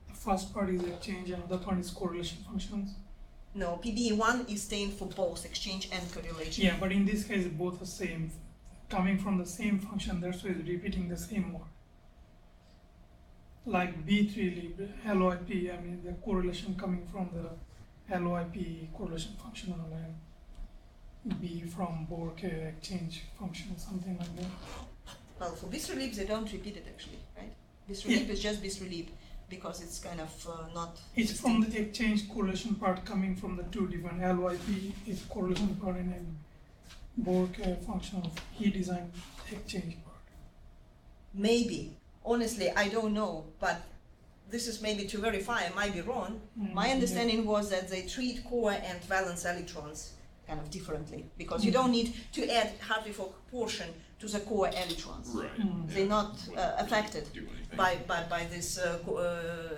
The first part is exchange and other part is correlation functions. no, PBE1 is staying for both exchange and correlation. Yeah, but in this case both are same, coming from the same function, that's why it's repeating the same word. Like B3 LOIP, I mean the correlation coming from the LOIP correlation functional and B from Bork exchange function, something like that. Well, for Bisrelief they don't repeat it actually, right? Bisrelief is just Bisrelief because it's kind of not. It's from the exchange correlation part coming from the two different LYP is correlation part and then Bork functional he designed exchange part. Maybe. Honestly, I don't know, but this is maybe to verify, I might be wrong. My understanding was that they treat core and valence electrons kind of differently because you don't need to add Hartree-Fock portion to the core electrons. Right. They're not affected Do anything. by this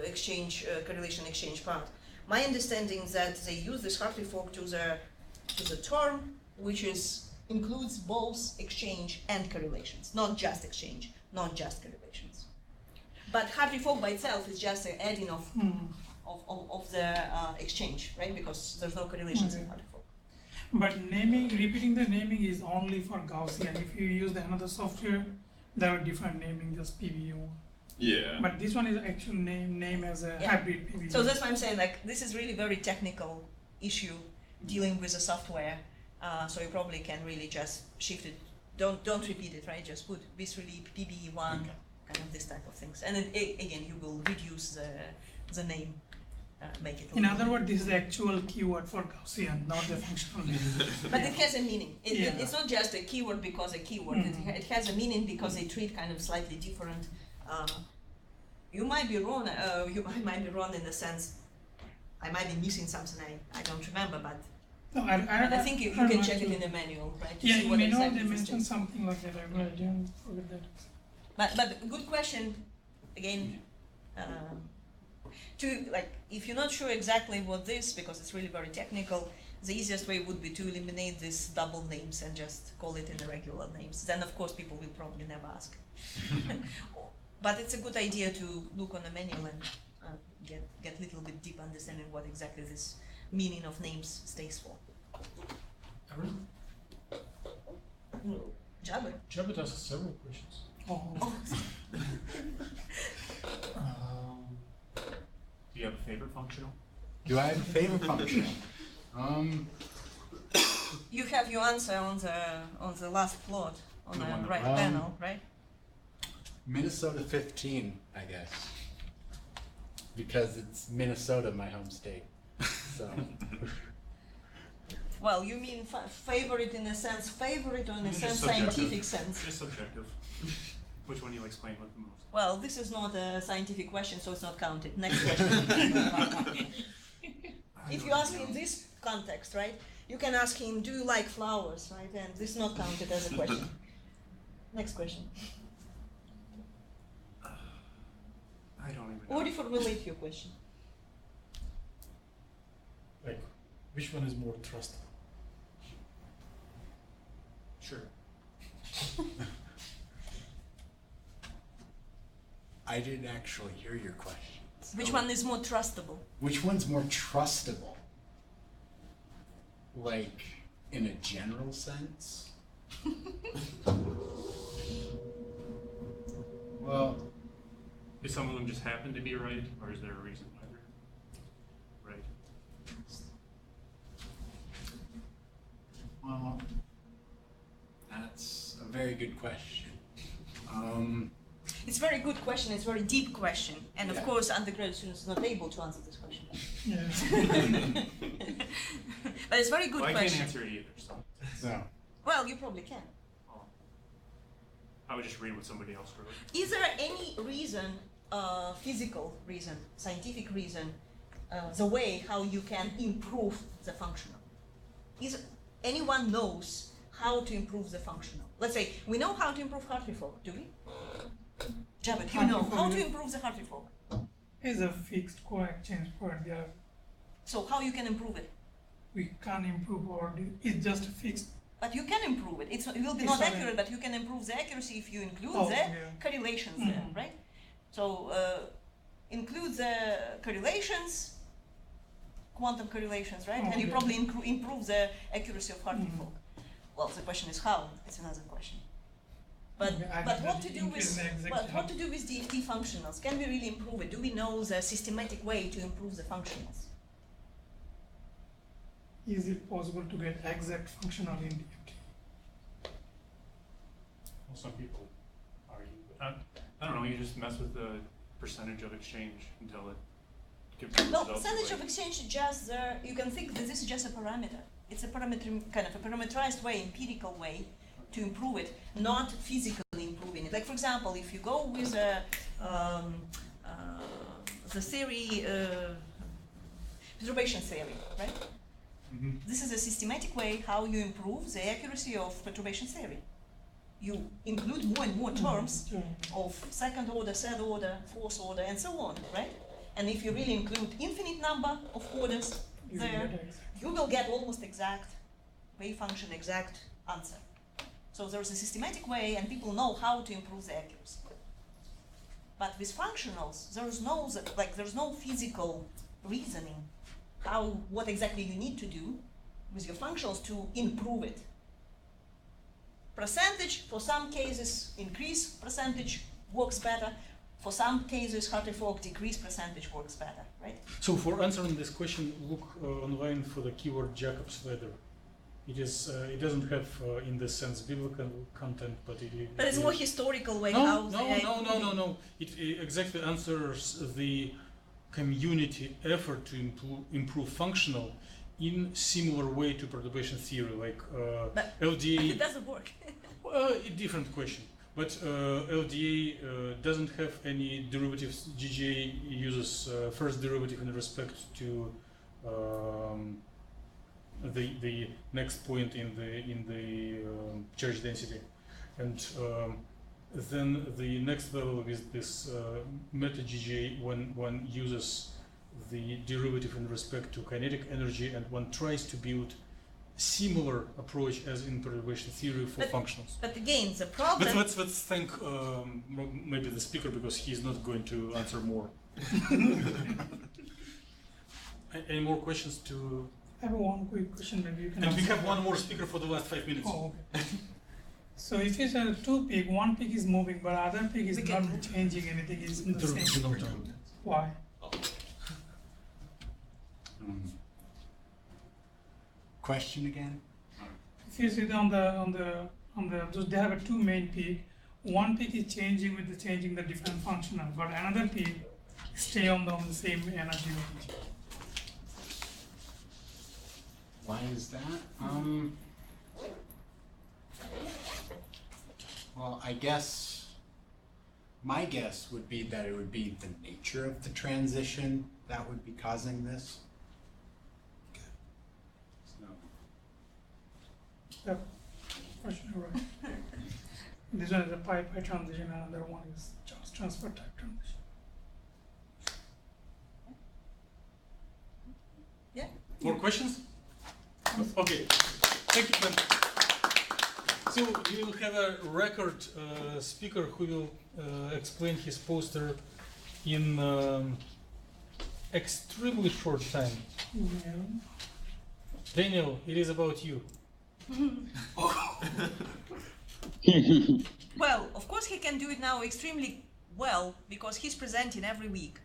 exchange correlation exchange part. My understanding is that they use this Hartree-Fock to the term which includes both exchange and correlations, not just exchange, not just correlations. But Hartree-Fock by itself is just an adding of the exchange, right? Because there's no correlations in Hartree-Fock. But repeating the naming is only for Gaussian. If you use the another software, there are different naming, just PBU. Yeah. But this one is actual name as a Yeah. hybrid PBU. So that's why I'm saying like this is really very technical issue dealing with the software. So you probably can really just shift it. Don't repeat it, right? Just put Bisrelief, PBE1, kind of this type of things. And then again, you will reduce the name, make it. In other words, this is the actual keyword for Gaussian, not the functional name. But it has a meaning. Yeah. It's not just a keyword because a keyword. It has a meaning because they treat kind of slightly different. You might be wrong. I might be wrong in the sense. I might be missing something. I don't remember, but. No, But I think you I'm can not check sure. it in the manual, right? To Yeah, see you what may know exactly they this mentioned is. something like that. I didn't forget that. But good question. Again, if you're not sure exactly what this, because it's really very technical, the easiest way would be to eliminate these double names and just call it in the regular names. Then of course people will probably never ask. But it's a good idea to look on the manual and get a little bit deep understanding what exactly this meaning of names stays for. Aaron? Jabber. Jabba has several questions. Oh. Do you have a favorite functional? Do I have a favorite function? You have your answer on the last plot on The the one that- right panel, right? Minnesota 15, I guess. Because it's Minnesota, my home state. So Well, you mean favorite in a sense, favorite or in a Just sense, subjective. scientific sense? Just subjective. Which one you explain with the most? Well, this is not a scientific question, so it's not counted. Next question. If you ask in this context, right, you can ask him, do you like flowers, right? And this is not counted as a question. Next question. I don't even know. Or reformulate your question. Like, Which one is more trustable? Sure. I didn't actually hear your question. Which So, one is more trustable? Which one's more trustable? Like, in a general sense? Well, Do some of them just happen to be right, or is there a reason why they're right? well, that's a very good question. It's a very good question. It's a very deep question, and of Yeah. course, undergraduate students are not able to answer this question. Yeah. But it's a very good Well, I question. can't answer it either, so No. Well, you probably can. I would just read what somebody else wrote. Is there any reason, physical reason, scientific reason, the way how you can improve the functional? Is anyone knows how to improve the functional? Let's say we know how to improve heart rate, do we? Javed, you know how to improve the heart rate. Is a fixed coexchange point. Yeah, So how you can improve it? we can't improve or it's just fixed. But you can improve it. It will be Yes, not I mean- accurate, but you can improve the accuracy if you include Oh, the yeah. correlations there, Mhm. right? So include the correlations, quantum correlations, right? Oh, And you yeah. probably improve the accuracy of heart rate. Mhm. Well, the question is how. It's another question. But Okay, I but think what that to do increase with the exact what help. to do with DFT functionals? Can we really improve it? Do we know the systematic way to improve the functionals? Is it possible to get exact functional in DFT? Well, some people argue. I don't know, you just mess with the percentage of exchange until it gives you No, results. percentage of exchange is just you can think that this is just a parameter. It's a parameter, kind of a parameterized way, empirical way to improve it, not physically improving it. Like for example, if you go with the theory, perturbation theory, right? This is a systematic way how you improve the accuracy of perturbation theory. You include more and more terms Yeah. of second order, third order, fourth order, and so on, right? And if you really include infinite number of orders You will there, get exact. you will get almost exact wave function, exact answer. So there's a systematic way, and people know how to improve the accuracy. But with functionals, there's no physical reasoning what exactly you need to do with your functionals to improve it. Percentage, for some cases, increase percentage works better. For some cases, heart rate decrease percentage works better, right? So for answering this question, look online for the keyword Jacob's ladder. It doesn't have in this sense biblical content, but But it's more historical way No, how no, they no, no, no, no. It exactly answers the community effort to improve functional in similar way to perturbation theory, like But LDA. it doesn't work. A different question. But LDA doesn't have any derivatives. GGA uses first derivative in respect to the next point in the charge density, and then the next level is this meta GGA when one uses the derivative in respect to kinetic energy, and one tries to build similar approach as in perturbation theory for functionals. But again, the But problem. let's thank maybe the speaker, because he's not going to answer more. Any more questions to? I have one quick question. Maybe you can. And we answer. have one more speaker for the last 5 minutes. Oh, okay. So if it's a two peak, one peak is moving, but other peak is We not can- changing anything. It's in the There is same. no time. Why? Question again? If you see on the they have a two main peak. One peak is changing with changing the different functional, but another peak stay on the same energy range. Why is that? Well, I guess my guess would be that it would be the nature of the transition that would be causing this. So, Yep, for sure, right. This one is a pi transition, another one is charge transfer type transition. Yeah. More questions? Okay, thank you, Ben. So we will have a record speaker who will explain his poster in extremely short time. Yeah. Daniel, it is about you. Well, of course he can do it now extremely well because he's presenting every week.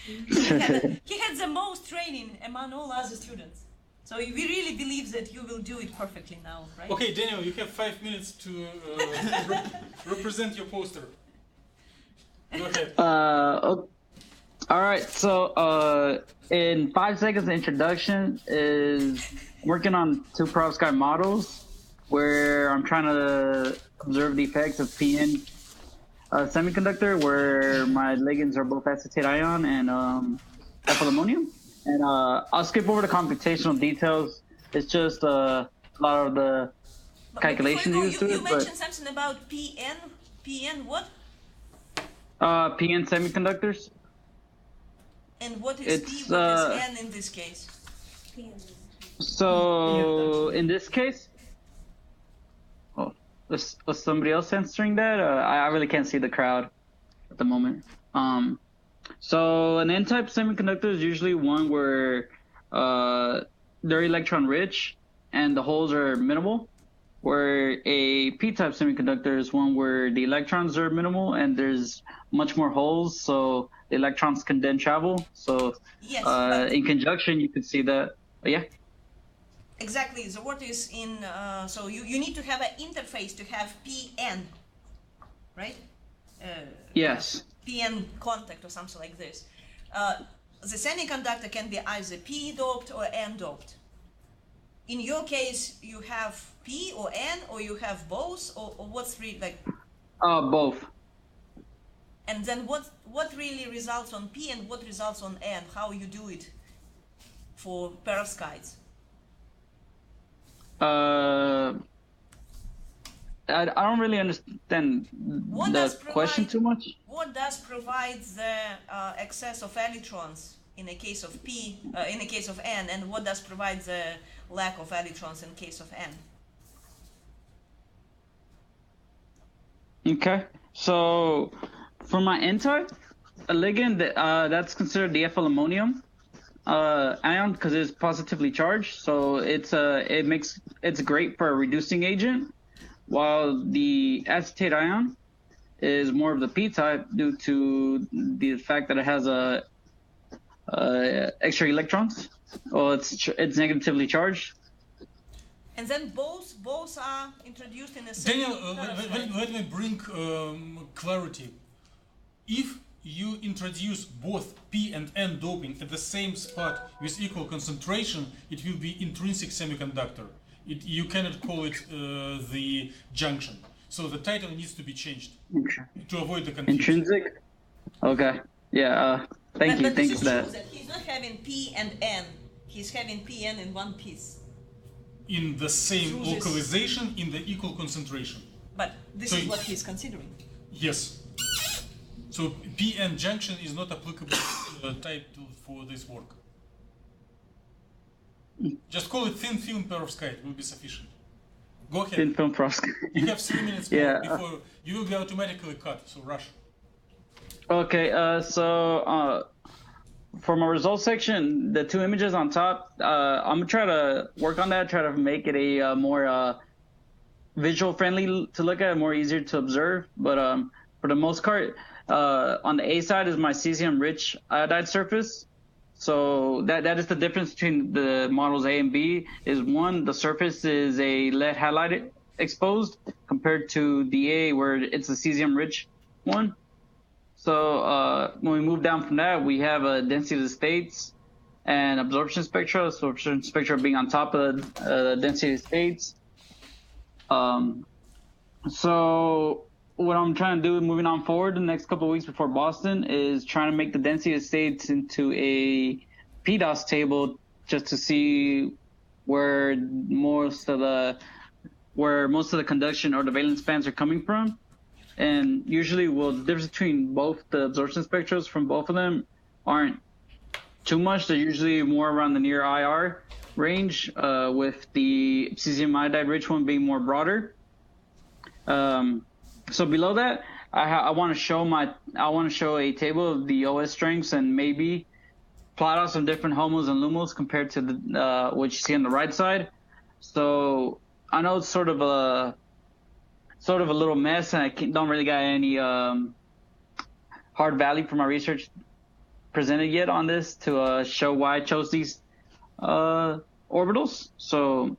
He had the most training among all other students. So we really believe that you will do it perfectly now, right? Okay, Daniel, you have 5 minutes to represent your poster. Go ahead. All right. So, in 5 seconds, the introduction is working on 2 perovskite models where I'm trying to observe the effects of PN semiconductor, where my ligands are both acetate ion and ethyl ammonium. And I'll skip over the computational details. It's just a lot of the calculations used to it. You mentioned something about PN what? PN semiconductors. And what is It's, P, what is N in this case? So in this case, was somebody else answering that? I really can't see the crowd at the moment. So an N-type semiconductor is usually one where they're electron rich and the holes are minimal, where a P-type semiconductor is one where the electrons are minimal and there's much more holes, so the electrons can then travel. So Yes, in conjunction, you could see that. Yeah. exactly. The word is in. So you need to have an interface to have PN, right? Yes. PN contact or something like this. The semiconductor can be either P doped or N doped. In your case, you have P or N, or you have both, or what's really like? Both. And then what really results on P and what results on N? How you do it for perovskites? I don't really understand the question too much. What does provide the excess of electrons in the case of P, in the case of N, and what does provide the lack of electrons in case of N? Okay, so for my N-type, a ligand that's considered the ethyl ammonium ion because it's positively charged, so it's great for a reducing agent. While the acetate ion is more of the P-type due to the fact that it has extra electrons. Well, it's negatively charged. And then both are introduced in the same. Daniel, let me bring clarity. If you introduce both P and N doping at the same spot with equal concentration, it will be intrinsic semiconductor. You cannot call it the junction. So the title needs to be changed to avoid the confusion. Intrinsic? Okay. Yeah. Thank you. Thanks for that. That he's not having P and N. He's having PN in one piece. In the same localization, in the equal concentration. But this is what he's considering. Yes. So PN junction is not applicable type for this work. Just call it thin film perovskite, will be sufficient. Go ahead. Thin film perovskite. You have 3 minutes more before you will be automatically cut, so rush. Okay, so for my results section, the 2 images on top, I'm gonna try to work on that, try to make it a more visual friendly to look at, more easier to observe. But for the most part, on the A side is my cesium rich iodide surface. So that is the difference between the models A and B. Is one, the surface is a lead halide exposed compared to the A where it's a cesium rich one. So when we move down from that, we have a density of the states and absorption spectra. Absorption spectra being on top of the density of the states. So what I'm trying to do moving on forward the next couple of weeks before Boston is trying to make the density of states into a PDOS table just to see where most of the conduction or the valence bands are coming from. And usually, the difference between both the absorption spectras from both of them aren't too much. They're usually more around the near IR, range, with the cesium iodide rich one being more broader. So below that, I want to show a table of the OS strengths and maybe plot out some different homos and lumos compared to the what you see on the right side. So I know it's sort of a little mess, and I don't really got any hard value for my research presented yet on this to show why I chose these orbitals. So,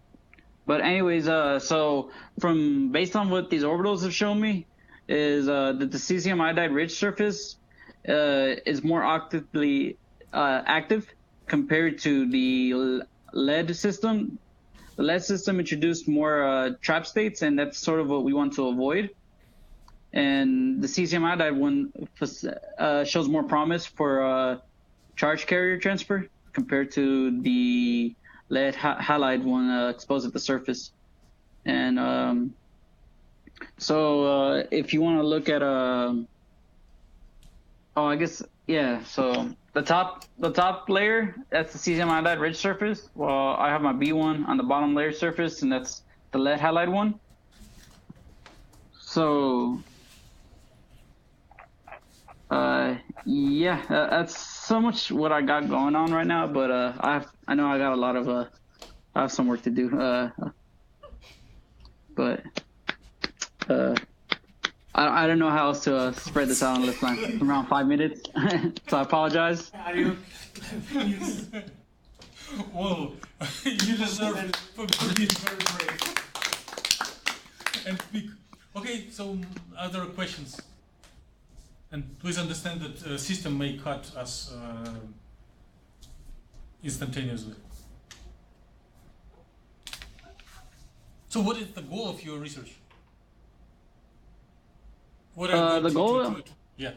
but anyways, so based on what these orbitals have shown me, is that the cesium iodide rich surface is more actively active compared to the lead system. The lead system introduced more trap states, and that's sort of what we want to avoid. And the cesium iodide one shows more promise for charge carrier transfer compared to the lead halide one exposed at the surface. And so if you want to look at I guess, yeah, so the top layer, that's the cesium iodide rich surface. Well, I have my B1 on the bottom layer surface, and that's the lead halide one. So yeah, that's so much what I got going on right now, but I know I got a lot of I have some work to do, but I don't know how else to spread this out on this line. Around 5 minutes, so I apologize. Are you? Well, you deserve it for being very brave. And okay, so other questions? And please understand that system may cut us instantaneously. So what is the goal of your research? What are the goal? Yeah.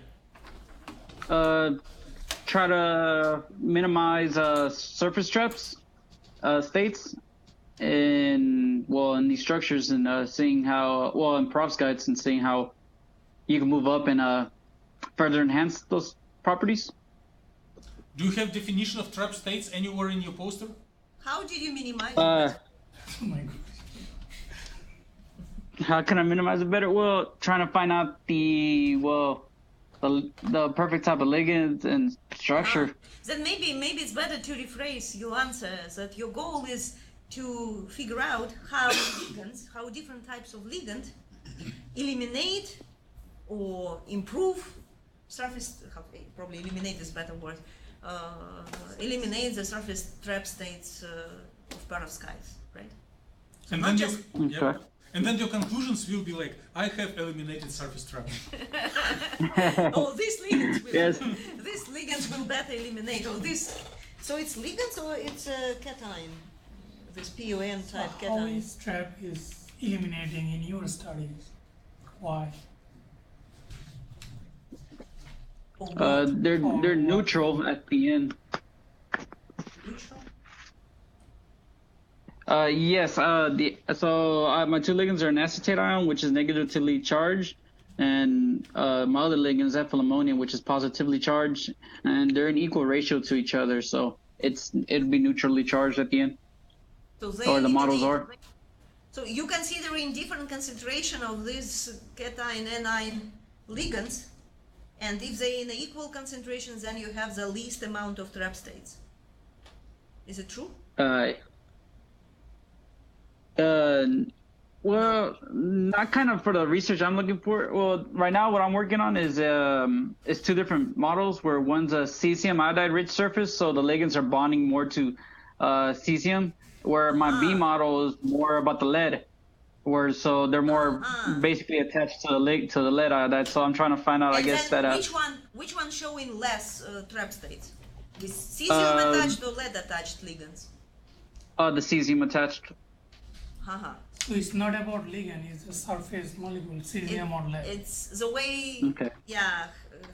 Try to minimize surface traps states in these structures, and seeing how in perovskites, and seeing how you can move up and further enhance those properties. Do you have definition of trap states anywhere in your poster? How did you minimize it? Oh my god. How can I minimize it better? Well, trying to find out the perfect type of ligand and structure. Then maybe it's better to rephrase your answer, that your goal is to figure out how different types of ligand eliminate or improve surface. Probably eliminate is a better word. Eliminate the surface trap states of perovskites, right? So and not then just and then your conclusions will be like, I have eliminated surface trap. oh, these ligands will. Yes. These ligands will better eliminate. Oh, this. So it's ligands or it's a cation? This PON type How cation. is trap is eliminating in your studies? Why? They're neutral at the end. Neutral? Yes. My two ligands are an acetate ion, which is negatively charged, and my other ligand is ethyl ammonium, which is positively charged, and they're in equal ratio to each other. So it'd be neutrally charged at the end. So Or the models are. So you consider in different concentration of these cation anion ligands, and if they're in equal concentrations, then you have the least amount of trap states. Is it true? Well, not kind of for the research I'm looking for. Well, right now what I'm working on is two different models, where one's a cesium iodide rich surface, so the ligands are bonding more to cesium, where my B model is more about the lead, so they're more basically attached to the lead iodide. So I'm trying to find out, And I guess then that which one showing less trap states? With cesium attached or lead attached ligands? the cesium attached. Haha. So it's not about ligand, it's a surface molecule, cesium or lead. It's the way, Okay.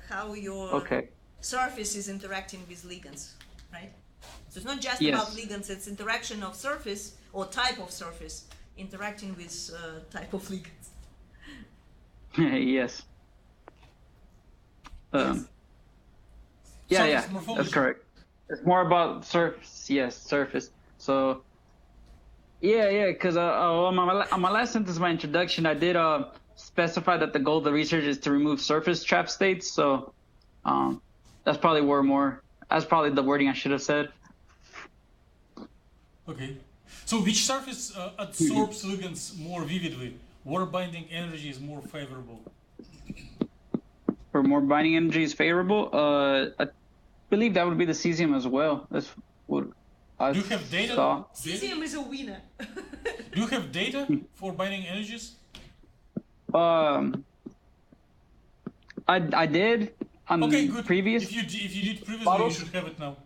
how your Okay. surface is interacting with ligands, right? So it's not just Yes. about ligands, it's interaction of surface or type of surface interacting with type of ligands. Yes. Yeah, Surface yeah, morphology. that's correct. It's more about surface. Yes, surface. So yeah, because on my last sentence of my introduction, I did specify that the goal of the research is to remove surface trap states. So that's probably the wording I should have said. Okay. So which surface absorbs ligands more vividly? Water binding energy is more favorable. For more binding energy is favorable. I believe that would be the cesium as well. That's what I Do you have data? saw. Cesium is a winner. Do you have data for binding energies? I did on Okay, good. previous. If you did previously, models? you should have it now.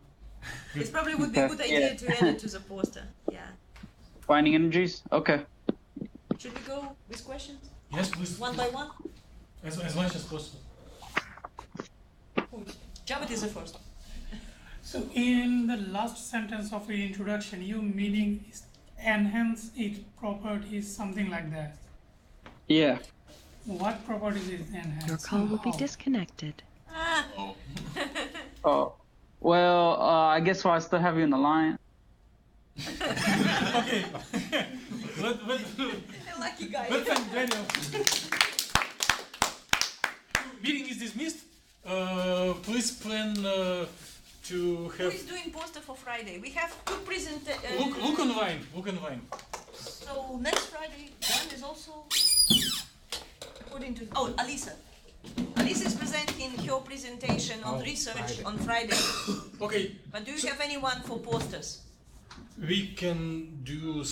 It probably would be a good idea to add it to the poster. Yeah. Binding energies? Okay. Should we go with questions? Yes, please. One by one? As much as possible. Javed is the first. So in the last sentence of your introduction, you meaning is enhance its properties, something like that. Yeah. What properties is enhanced? Your call will be How? disconnected. Ah. Oh. Well, I guess while I still have you in the line. Okay. Lucky guy. Let's thank Daniel. Meeting is dismissed. Please plan to Who have. is doing poster for Friday? We have two Look on Vine. Look on Vine. So next Friday, one is also according to Alisa. Alisa is presenting her presentation on research Friday. on Friday. Okay. But do you have anyone for posters? We can do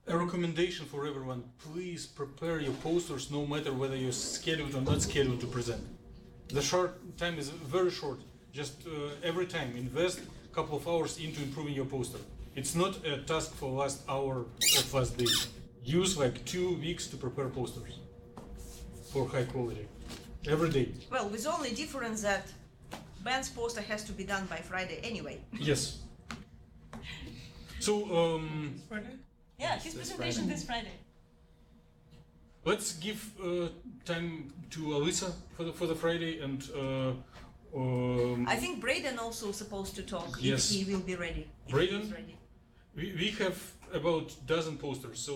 a recommendation for everyone. Please prepare your posters, no matter whether you're scheduled or not scheduled to present. The short time is very short. Just every time invest a couple of hours into improving your poster. It's not a task for last hour of last day. Use like 2 weeks to prepare posters for high quality every day. Well, with only difference that Ben's poster has to be done by Friday anyway. Yes. So Friday? Yeah, his presentation this Friday. let's give time to Alisa for the Friday, and I think Braden also supposed to talk Yes. if he will be ready. If Braden? he's ready. we have about dozen posters. So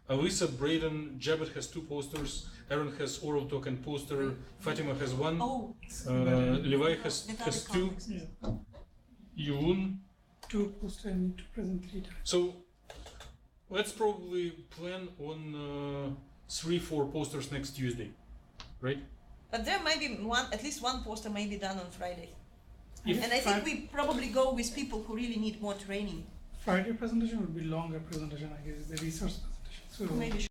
Alisa, Braden, Javed has 2 posters. Aaron has oral talk and poster. Fatima has 1. Oh, Levi has without 2. comics. Yeah. Yulun. 2 posters I need to present 3 times. So let's probably plan on 3-4 posters next Tuesday, right? But there might be at least one poster may be done on Friday. If And I think we probably go with people who really need more training. Friday presentation would be longer presentation, I guess, the research presentation. So Maybe